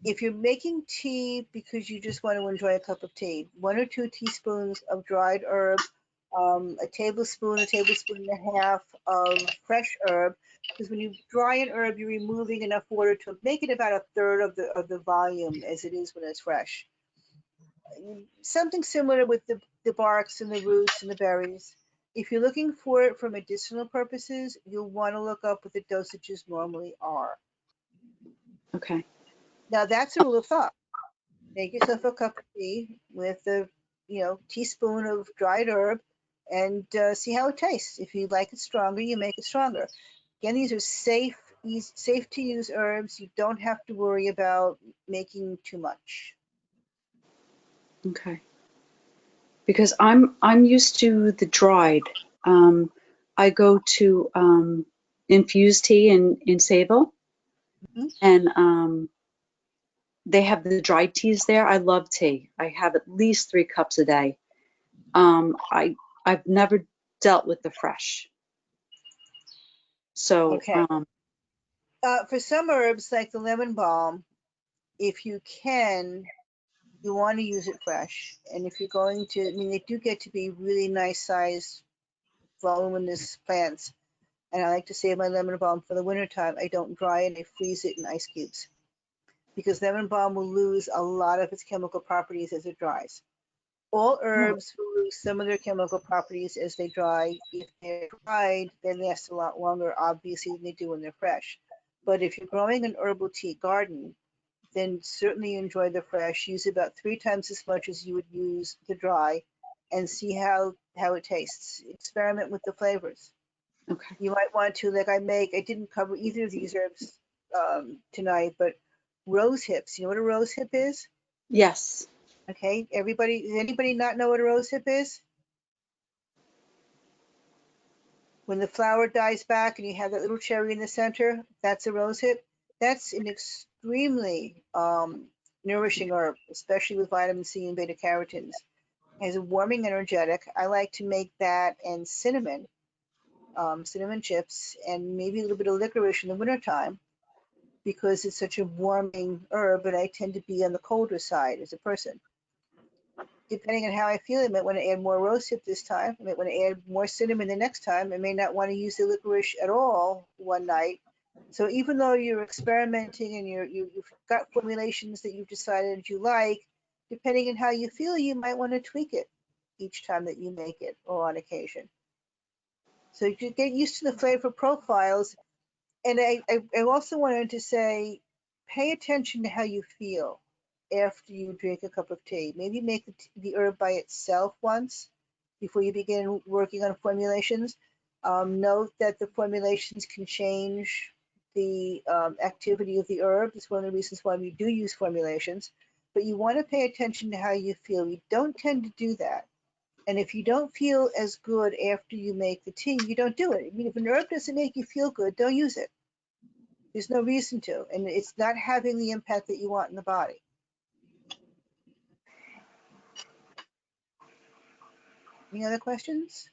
if you're making tea because you just want to enjoy a cup of tea, 1 or 2 teaspoons of dried herb, a tablespoon and a half of fresh herb. Because when you dry an herb, you're removing enough water to make it about a third of the volume as it is when it's fresh. Something similar with the barks and the roots and the berries. If you're looking for it for medicinal purposes, you'll want to look up what the dosages normally are. Okay. Now that's a rule of thumb. Make yourself a cup of tea with a teaspoon of dried herb and see how it tastes. If you like it stronger, you make it stronger. Again, these are safe to use herbs. You don't have to worry about making too much. Okay. Because I'm used to the dried. I go to infused tea in Sayville, Mhm. and they have the dried teas there. I love tea. I have at least 3 cups a day. I've never dealt with the fresh. So Okay. For some herbs like the lemon balm, if you can, you want to use it fresh. And if you're going to, I mean, they do get to be really nice sized, voluminous plants. And I like to save my lemon balm for the wintertime. I don't dry it, I freeze it in ice cubes because lemon balm will lose a lot of its chemical properties as it dries. All herbs will lose some of their chemical properties as they dry. If they're dried, they last a lot longer, obviously, than they do when they're fresh. But if you're growing an herbal tea garden, then certainly enjoy the fresh. Use about 3 times as much as you would use the dry and see how it tastes. Experiment with the flavors. okay. You might want to, like I didn't cover either of these herbs tonight, but rose hips. You know what a rose hip is? Yes. Okay, does anybody not know what a rose hip is? When the flower dies back and you have that little cherry in the center, that's a rose hip. That's an extremely nourishing herb, especially with vitamin C and beta carotenes. It has a warming energetic. I like to make that and cinnamon chips, and maybe a little bit of licorice in the wintertime because it's such a warming herb, but I tend to be on the colder side as a person. Depending on how I feel, I might want to add more rosehip this time. I might want to add more cinnamon the next time. I may not want to use the licorice at all one night. So even though you're experimenting and you've got formulations that you've decided you like, depending on how you feel, you might want to tweak it each time that you make it or on occasion. So you get used to the flavor profiles. And I also wanted to say, pay attention to how you feel after you drink a cup of tea. Maybe make the herb by itself once before you begin working on formulations. Note that the formulations can change the activity of the herb. It's one of the reasons why we do use formulations. But you want to pay attention to how you feel. We don't tend to do that. And if you don't feel as good after you make the tea, you don't do it. I mean, if an herb doesn't make you feel good, don't use it. There's no reason to, and it's not having the impact that you want in the body. Any other questions?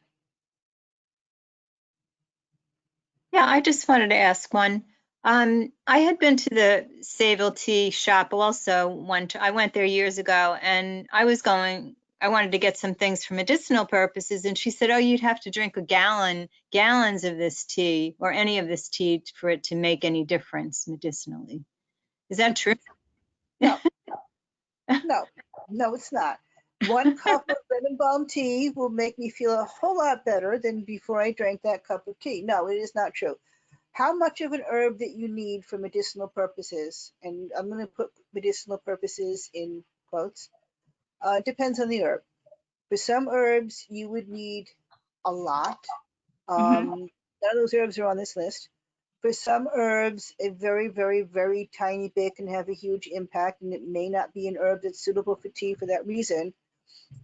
Yeah, I just wanted to ask one. I had been to the Sayville Tea shop also I went there years ago, and I wanted to get some things for medicinal purposes, and she said, oh, you'd have to drink gallons of this tea or any of this tea for it to make any difference medicinally. Is that true? No, no, it's not. 1 cup of lemon balm tea will make me feel a whole lot better than before I drank that cup of tea. No, it is not true. How much of an herb that you need for medicinal purposes, and I'm going to put medicinal purposes in quotes, depends on the herb. For some herbs, you would need a lot. None of those herbs are on this list. For some herbs, a very, very, very tiny bit can have a huge impact, and it may not be an herb that's suitable for tea for that reason.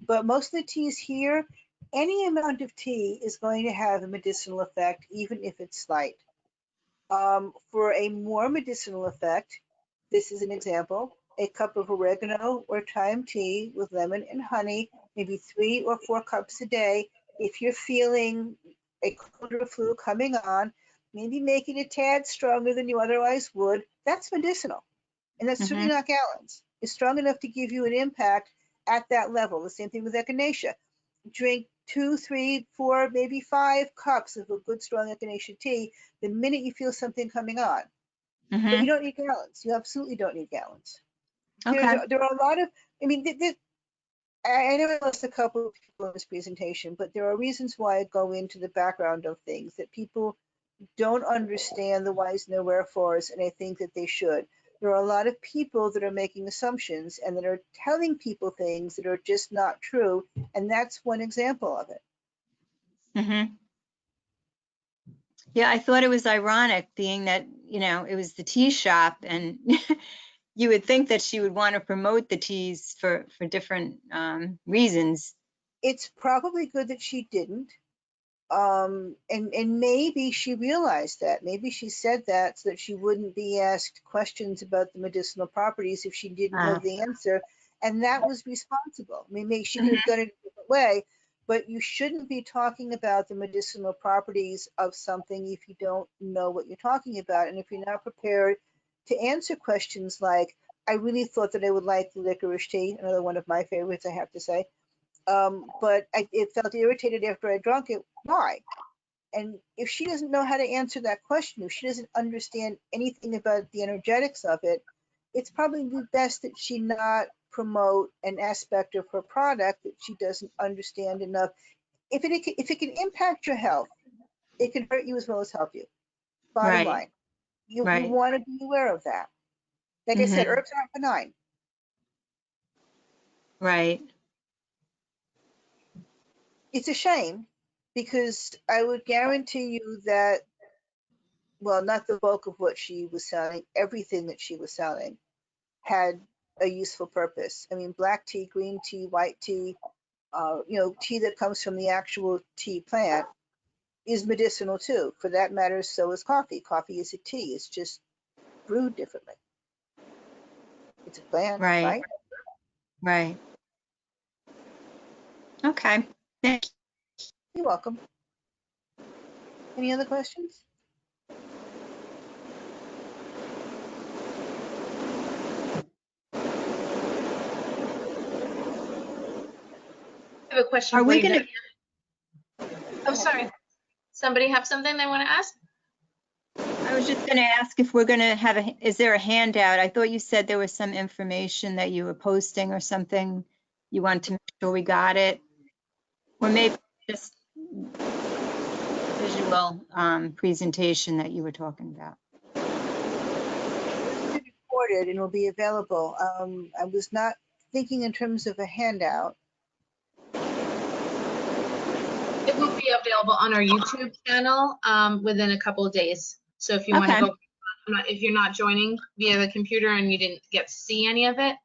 But most of the teas here, any amount of tea is going to have a medicinal effect, even if it's slight. For a more medicinal effect, this is an example, a cup of oregano or thyme tea with lemon and honey, maybe 3 or 4 cups a day. If you're feeling a cold or flu coming on, maybe make it a tad stronger than you otherwise would. That's medicinal. And that's certainly not gallons. It's strong enough to give you an impact at that level. The same thing with echinacea. Drink 2, 3, 4, maybe 5 cups of a good strong echinacea tea the minute you feel something coming on. But you don't need gallons. You absolutely don't need gallons. Okay. There are a lot of, I mean, I know I lost a couple of people in this presentation, but there are reasons why I go into the background of things that people don't understand the whys and the wherefores, and I think that they should. There are a lot of people that are making assumptions and that are telling people things that are just not true, and that's one example of it. Yeah, I thought it was ironic, being that, you know, it was the tea shop, and you would think that she would want to promote the teas for different reasons. It's probably good that she didn't. And maybe she realized that. Maybe she said that so that she wouldn't be asked questions about the medicinal properties if she didn't know the answer. And that was responsible. I mean, maybe she could have done it a different way, but you shouldn't be talking about the medicinal properties of something if you don't know what you're talking about. And if you're not prepared to answer questions like, I really thought that I would like the licorice tea, another one of my favorites, I have to say. But it felt irritated after I drank it. Why? And if she doesn't know how to answer that question, if she doesn't understand anything about the energetics of it, it's probably best that she not promote an aspect of her product that she doesn't understand enough. If it can impact your health, it can hurt you as well as help you. Bottom line, you want to be aware of that. Like I said, herbs aren't benign. Right. It's a shame because I would guarantee you that, well, not the bulk of what she was selling, everything that she was selling had a useful purpose. I mean, black tea, green tea, white tea, tea that comes from the actual tea plant is medicinal too. For that matter, so is coffee. Coffee is a tea. It's just brewed differently. It's a plant, right? Right. Okay. Thank you. You're welcome. Any other questions? I have a question Are for we you. going to? I'm sorry. Somebody have something they want to ask? I was just going to ask if we're going to have is there a handout? I thought you said there was some information that you were posting or something. You want to make sure we got it, or maybe just visual presentation that you were talking about. It's been recorded and will be available. I was not thinking in terms of a handout. It will be available on our YouTube channel within a couple of days. So if you want to go, if you're not joining via the computer and you didn't get to see any of it,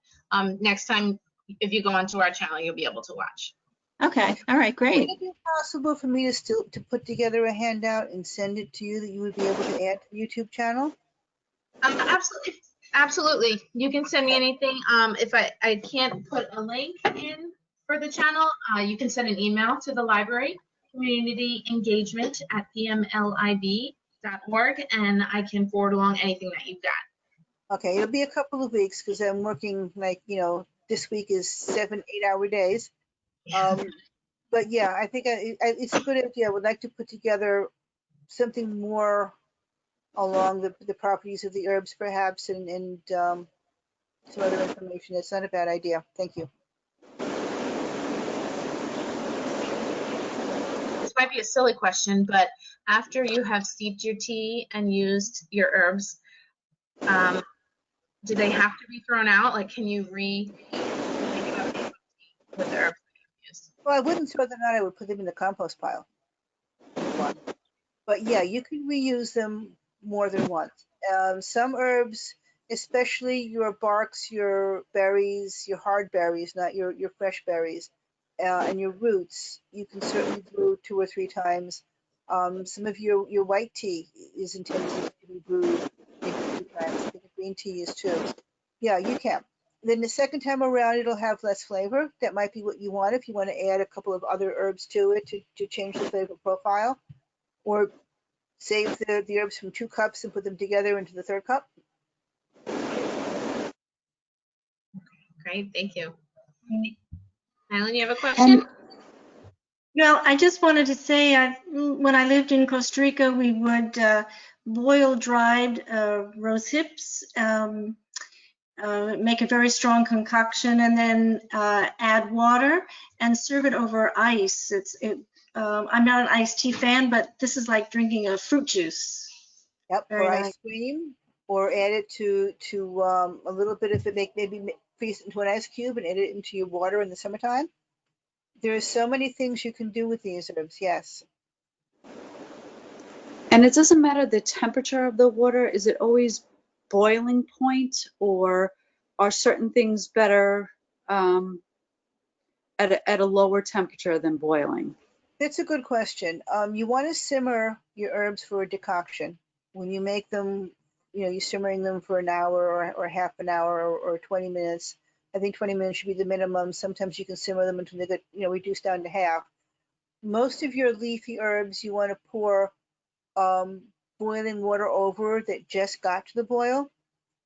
next time if you go onto our channel, you'll be able to watch. Okay. All right. Great. Would it be possible for me to put together a handout and send it to you that you would be able to add to the YouTube channel? Absolutely. Absolutely. You can send me anything. If I can't put a link in for the channel, you can send an email to the library, communityengagements@pmlib.org, and I can forward along anything that you've got. Okay, it'll be a couple of weeks because I'm working this week is 7-8 hour days. But yeah, I think it's a good idea. I would like to put together something more along the properties of the herbs perhaps and some other information. It's not a bad idea. Thank you. This might be a silly question, but after you have steeped your tea and used your herbs, do they have to be thrown out? Like, can you with the herbs? Well, I wouldn't throw them out. I would put them in the compost pile. But yeah, you can reuse them more than once. Some herbs, especially your barks, your berries, your hard berries, not your fresh berries, and your roots, you can certainly brew 2 or 3 times. Some of your white tea is intended to be brewed maybe 2 times. I think green tea is too. Yeah, you can. then the second time around, it'll have less flavor. That might be what you want if you want to add a couple of other herbs to it to change the flavor profile, or save the herbs from 2 cups and put them together into the 3rd cup. Great, thank you. Alan, you have a question? And Well, I just wanted to say, when I lived in Costa Rica, we would boil dried rose hips, make a very strong concoction, and then add water and serve it over ice. I'm not an iced tea fan, but this is like drinking a fruit juice. Yep, Very or nice. ice cream, or add it to a little bit of it. Maybe freeze it into an ice cube and add it into your water in the summertime. There are so many things you can do with these herbs. Yes. And it doesn't matter the temperature of the water. Is it always boiling point, or are certain things better at a lower temperature than boiling? That's a good question. You want to simmer your herbs for a decoction. When you make them, you're simmering them for an hour or half an hour or 20 minutes. I think 20 minutes should be the minimum. Sometimes you can simmer them until they get, reduced down to half. Most of your leafy herbs, you want to pour boiling water over that just got to the boil.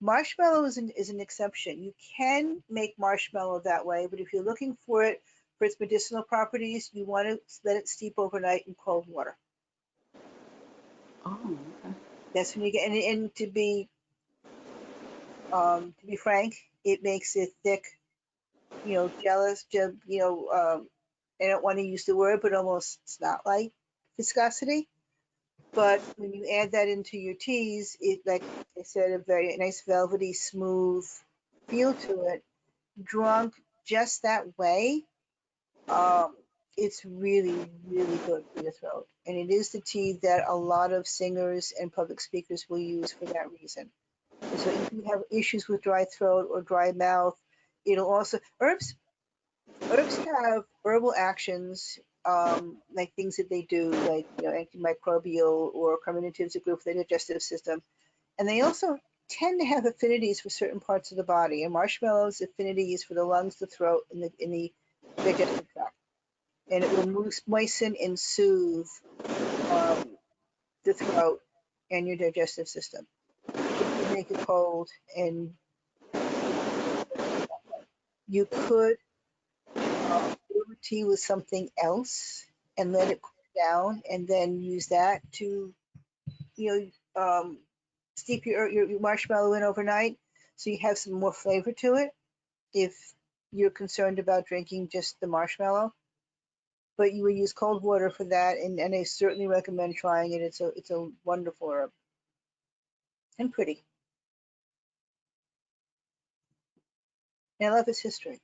Marshmallow is an exception. You can make marshmallow that way, but if you're looking for it for its medicinal properties, you want to let it steep overnight in cold water. Oh, okay. That's when you get, and to be frank, it makes it thick, jealous, I don't want to use the word, but almost snot-like viscosity. But when you add that into your teas, it, like I said, a very nice velvety, smooth feel to it. Drunk just that way, it's really, really good for your throat. And it is the tea that a lot of singers and public speakers will use for that reason. And so if you have issues with dry throat or dry mouth, it'll also, herbs have herbal actions, like things that they do, like antimicrobial or carminatives that go for the digestive system. And they also tend to have affinities for certain parts of the body. And marshmallow's affinity is for the lungs, the throat, and the digestive tract. And it will moisten and soothe the throat and your digestive system. It can make it cold, and you could brew tea with something else and let it cool down, and then use that to, steep your marshmallow in overnight, so you have some more flavor to it if you're concerned about drinking just the marshmallow. But you would use cold water for that, and I certainly recommend trying it. It's a wonderful herb and pretty. And I love its history.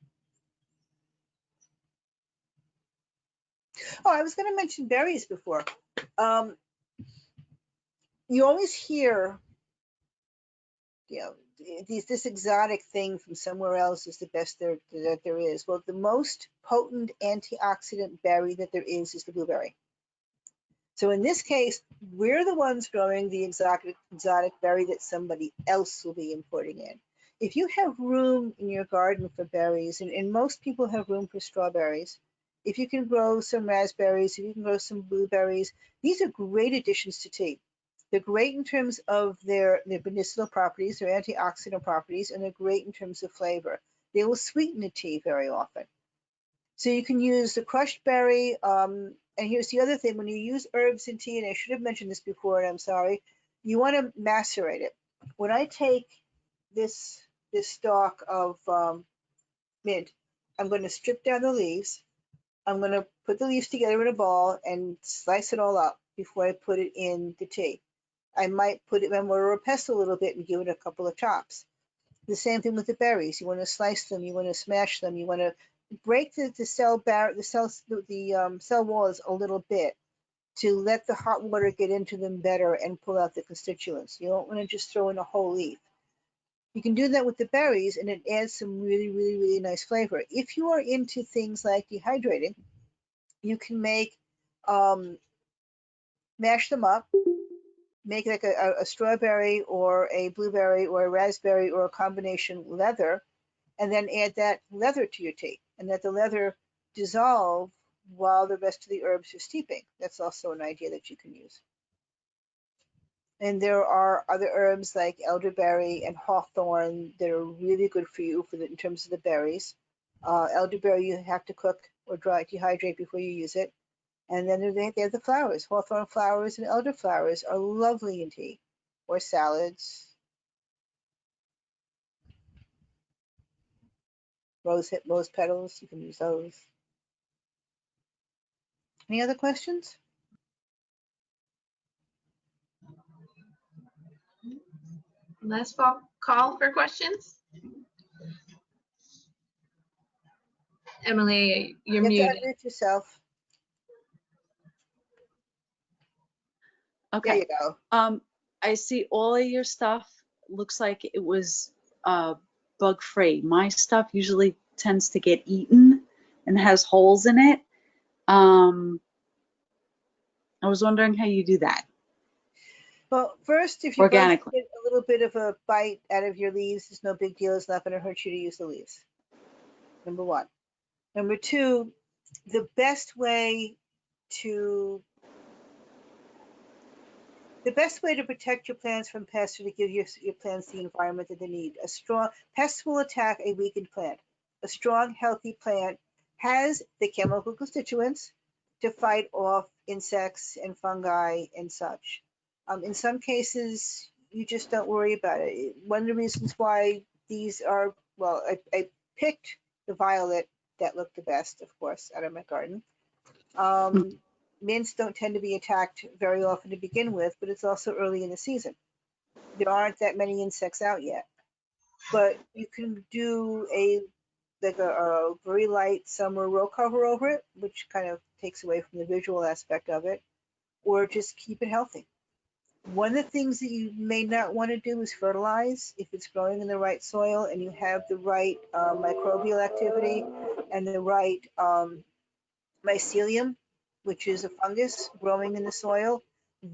Oh, I was going to mention berries before. You always hear, this exotic thing from somewhere else is the best that there is. Well, the most potent antioxidant berry that there is the blueberry. So in this case, we're the ones growing the exotic berry that somebody else will be importing in. If you have room in your garden for berries, and most people have room for strawberries, if you can grow some raspberries, if you can grow some blueberries, these are great additions to tea. They're great in terms of their medicinal properties, their antioxidant properties, and they're great in terms of flavor. They will sweeten the tea very often. So you can use the crushed berry. And here's the other thing: when you use herbs in tea, and I should have mentioned this before, and I'm sorry, you want to macerate it. When I take this stalk of mint, I'm going to strip down the leaves. I'm going to put the leaves together in a ball and slice it all up before I put it in the tea. I might put it in mortar or pestle a little bit and give it a couple of chops. The same thing with the berries. You want to slice them. You want to smash them. You want to break the cell walls a little bit to let the hot water get into them better and pull out the constituents. You don't want to just throw in a whole leaf. You can do that with the berries, and it adds some really, really, really nice flavor. If you are into things like dehydrating, you can make mash them up. Make like a strawberry or a blueberry or a raspberry or a combination leather, and then add that leather to your tea, and let the leather dissolve while the rest of the herbs are steeping. That's also an idea that you can use. And there are other herbs like elderberry and hawthorn that are really good for you in terms of the berries. Elderberry you have to cook or dehydrate before you use it. And then they have the flowers. Hawthorn flowers and elder flowers are lovely in tea or salads. Rose petals, you can use those. Any other questions? Last call for questions. Emily, you're You have muted. to unmute yourself. There Okay. you go. I see all of your stuff looks like it was bug free. My stuff usually tends to get eaten and has holes in it. I was wondering how you do that Well, first, if your bugs organically. get a little bit of a bite out of your leaves, it's no big deal. It's not going to hurt you to use the leaves. Number one. Number two, the best way to protect your plants from pests or to give your plants the environment that they need. Pests will attack a weakened plant. A strong, healthy plant has the chemical constituents to fight off insects and fungi and such. In some cases, you just don't worry about it. One of the reasons why these are, well, I picked the violet that looked the best, of course, out of my garden. Mints don't tend to be attacked very often to begin with, but it's also early in the season. There aren't that many insects out yet. But you can do a very light summer row cover over it, which kind of takes away from the visual aspect of it, or just keep it healthy. One of the things that you may not want to do is fertilize if it's growing in the right soil and you have the right microbial activity and the right mycelium, which is a fungus growing in the soil.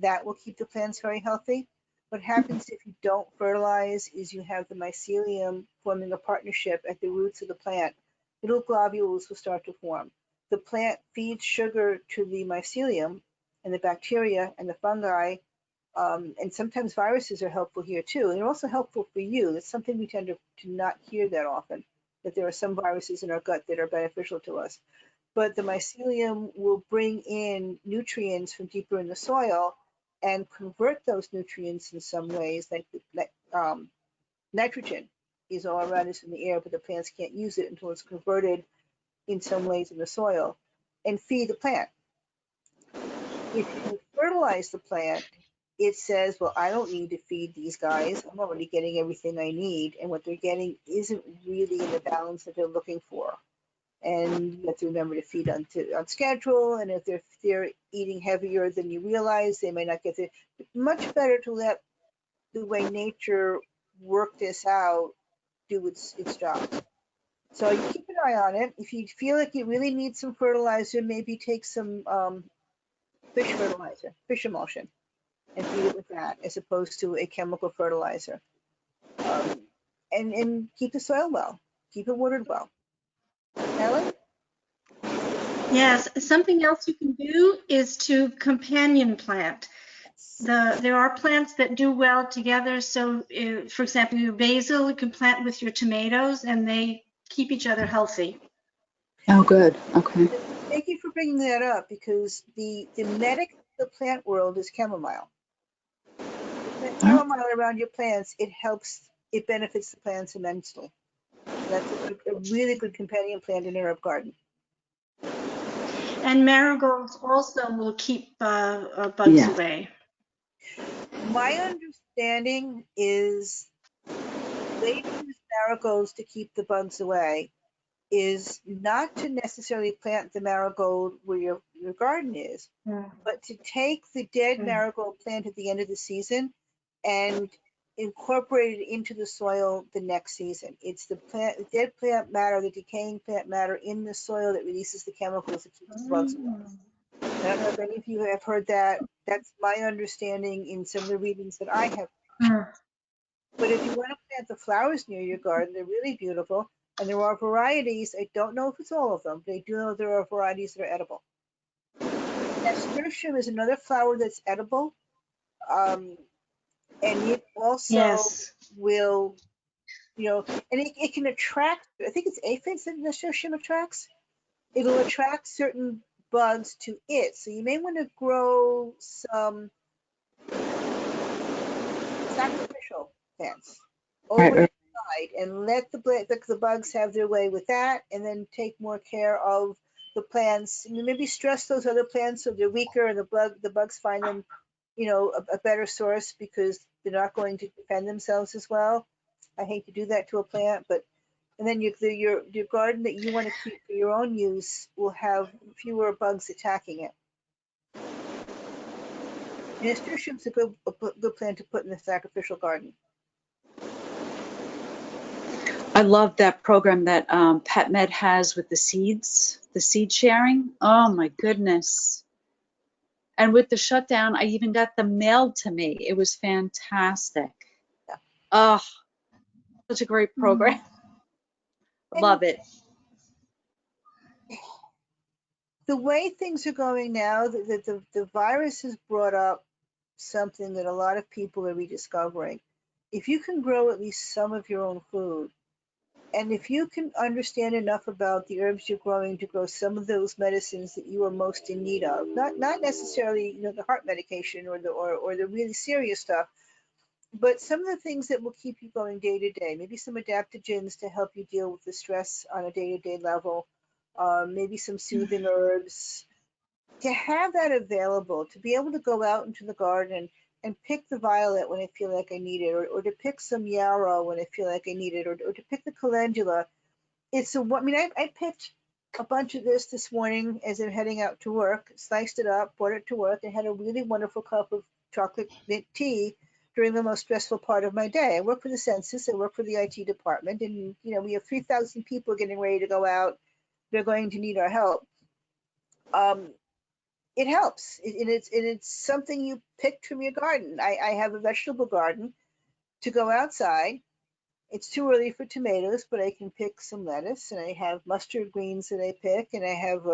That will keep the plants very healthy. What happens if you don't fertilize is you have the mycelium forming a partnership at the roots of the plant. Little globules will start to form. The plant feeds sugar to the mycelium and the bacteria and the fungi, and sometimes viruses are helpful here too. And they're also helpful for you. That's something we tend to not hear that often, that there are some viruses in our gut that are beneficial to us. But the mycelium will bring in nutrients from deeper in the soil and convert those nutrients in some ways, like nitrogen is all around us in the air, but the plants can't use it until it's converted in some ways in the soil and feed the plant. If you fertilize the plant, it says, well, I don't need to feed these guys. I'm already getting everything I need. And what they're getting isn't really in the balance that they're looking for. And you have to remember to feed on schedule. And if they're eating heavier than you realize, they may not get the. Much better to let the way nature work this out do its job. So you keep an eye on it. If you feel like you really need some fertilizer, maybe take some fish fertilizer, fish emulsion, and feed it with that as opposed to a chemical fertilizer. And keep the soil well, keep it watered well. Ellen? Yes, something else you can do is to companion plant. There are plants that do well together. So, for example, your basil, you can plant with your tomatoes, and they keep each other healthy. Oh, good. Okay. Thank you for bringing that up, because the medic of the plant world is chamomile. Chamomile around your plants, it benefits the plants immensely. That's a really good companion plant in a herb garden. And marigolds also will keep bugs away. My understanding is the way to use marigolds to keep the bugs away is not to necessarily plant the marigold where your garden is, but to take the dead marigold plant at the end of the season and incorporate it into the soil the next season. It's the dead plant matter, the decaying plant matter in the soil that releases the chemicals that keep the bugs away. I don't know if any of you have heard that. That's my understanding in some of the readings that I have. But if you want to plant the flowers near your garden, they're really beautiful. And there are varieties, I don't know if it's all of them, but I do know there are varieties that are edible. Nasturtium is another flower that's edible. And it also Yes. will, and it can attract, I think it's aphids that nasturtium attracts. It'll attract certain bugs to it. So you may want to grow some sacrificial plants over the side and let the bugs have their way with that, and then take more care of the plants. Maybe stress those other plants so they're weaker, and the bugs find them, a better source because they're not going to defend themselves as well. I hate to do that to a plant, but and then your garden that you want to keep for your own use will have fewer bugs attacking it. Nasturtium's a good plant to put in the sacrificial garden. I love that program that PetMed has with the seeds, the seed sharing. Oh my goodness. And with the shutdown, I even got them mailed to me. It was fantastic. Yeah. Oh, such a great program. Love it. The way things are going now, the virus has brought up something that a lot of people are rediscovering. If you can grow at least some of your own food, and if you can understand enough about the herbs you're growing to grow some of those medicines that you are most in need of, not necessarily the heart medication or the really serious stuff, but some of the things that will keep you going day to day, maybe some adaptogens to help you deal with the stress on a day-to-day level, maybe some soothing herbs, to have that available, to be able to go out into the garden and pick the violet when I feel like I need it, or to pick some yarrow when I feel like I need it, or to pick the calendula. I picked a bunch of this morning as I'm heading out to work, sliced it up, brought it to work, and had a really wonderful cup of chocolate mint tea during the most stressful part of my day. I work for the census, I work for the IT department, and we have 3,000 people getting ready to go out. They're going to need our help. It helps, and it's something you picked from your garden. I have a vegetable garden to go outside. It's too early for tomatoes, but I can pick some lettuce, and I have mustard greens that I pick, and I have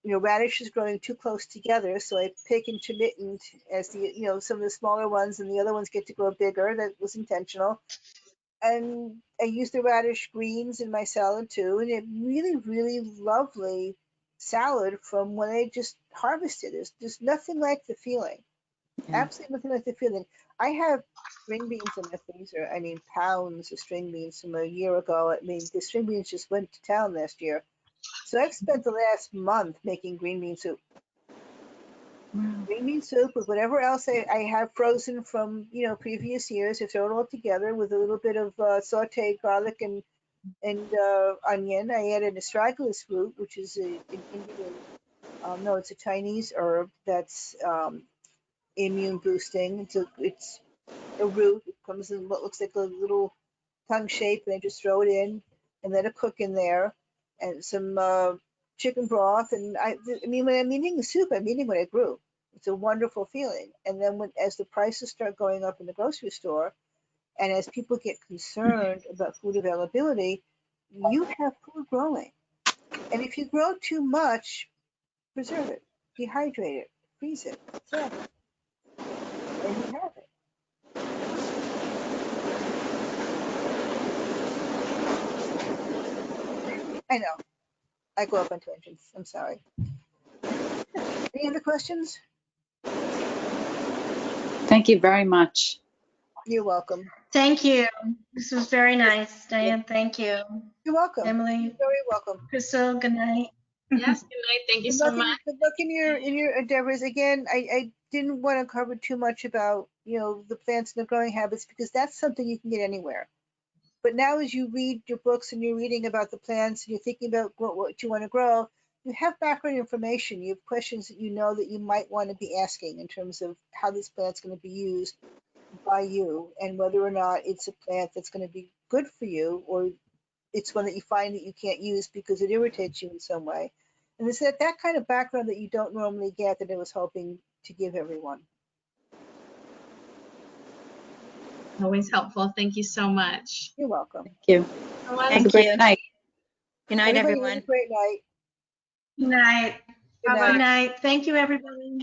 radishes growing too close together, so I pick intermittent as some of the smaller ones, and the other ones get to grow bigger. That was intentional. And I use the radish greens in my salad too, and it really, really lovely salad from when I just harvested. There's nothing like the feeling. Absolutely nothing like the feeling. I have string beans in my freezer. I mean, pounds of string beans from a year ago. I mean, the string beans just went to town last year. So I've spent the last month making green bean soup. Green bean soup with whatever else I have frozen from previous years. I throw it all together with a little bit of sauteed garlic and onion. I added astragalus root, which is an Indian. No, it's a Chinese herb that's immune boosting. It's a root. It comes in what looks like a little tongue shape, and I just throw it in and let it cook in there, and some chicken broth. And when I'm eating the soup, I'm eating what I grew. It's a wonderful feeling. And then as the prices start going up in the grocery store, and as people get concerned about food availability, you have food growing. And if you grow too much, preserve it, dehydrate it, freeze it, save it, and you have it. I know. I go up on tangents. I'm sorry. Any other questions? Thank you very much. You're welcome. Thank you. This was very nice, Diane. Thank you. You're welcome. Emily. You're very welcome. Crystal, good night. Yes, good night. Thank you so much. Good luck in your endeavors. Again, I didn't want to cover too much about the plants and the growing habits, because that's something you can get anywhere. But now, as you read your books and you're reading about the plants and you're thinking about what you want to grow, you have background information. You have questions that that you might want to be asking in terms of how this plant's going to be used by you, and whether or not it's a plant that's going to be good for you, or it's one that you find that you can't use because it irritates you in some way. And it's that kind of background that you don't normally get that I was hoping to give everyone. Always helpful. Thank you so much. You're welcome. Thank you. Have a Have a great night. Good night, Everybody have a everyone. great night. Good night. Good Bye-bye. night. Good night. Thank you, everybody.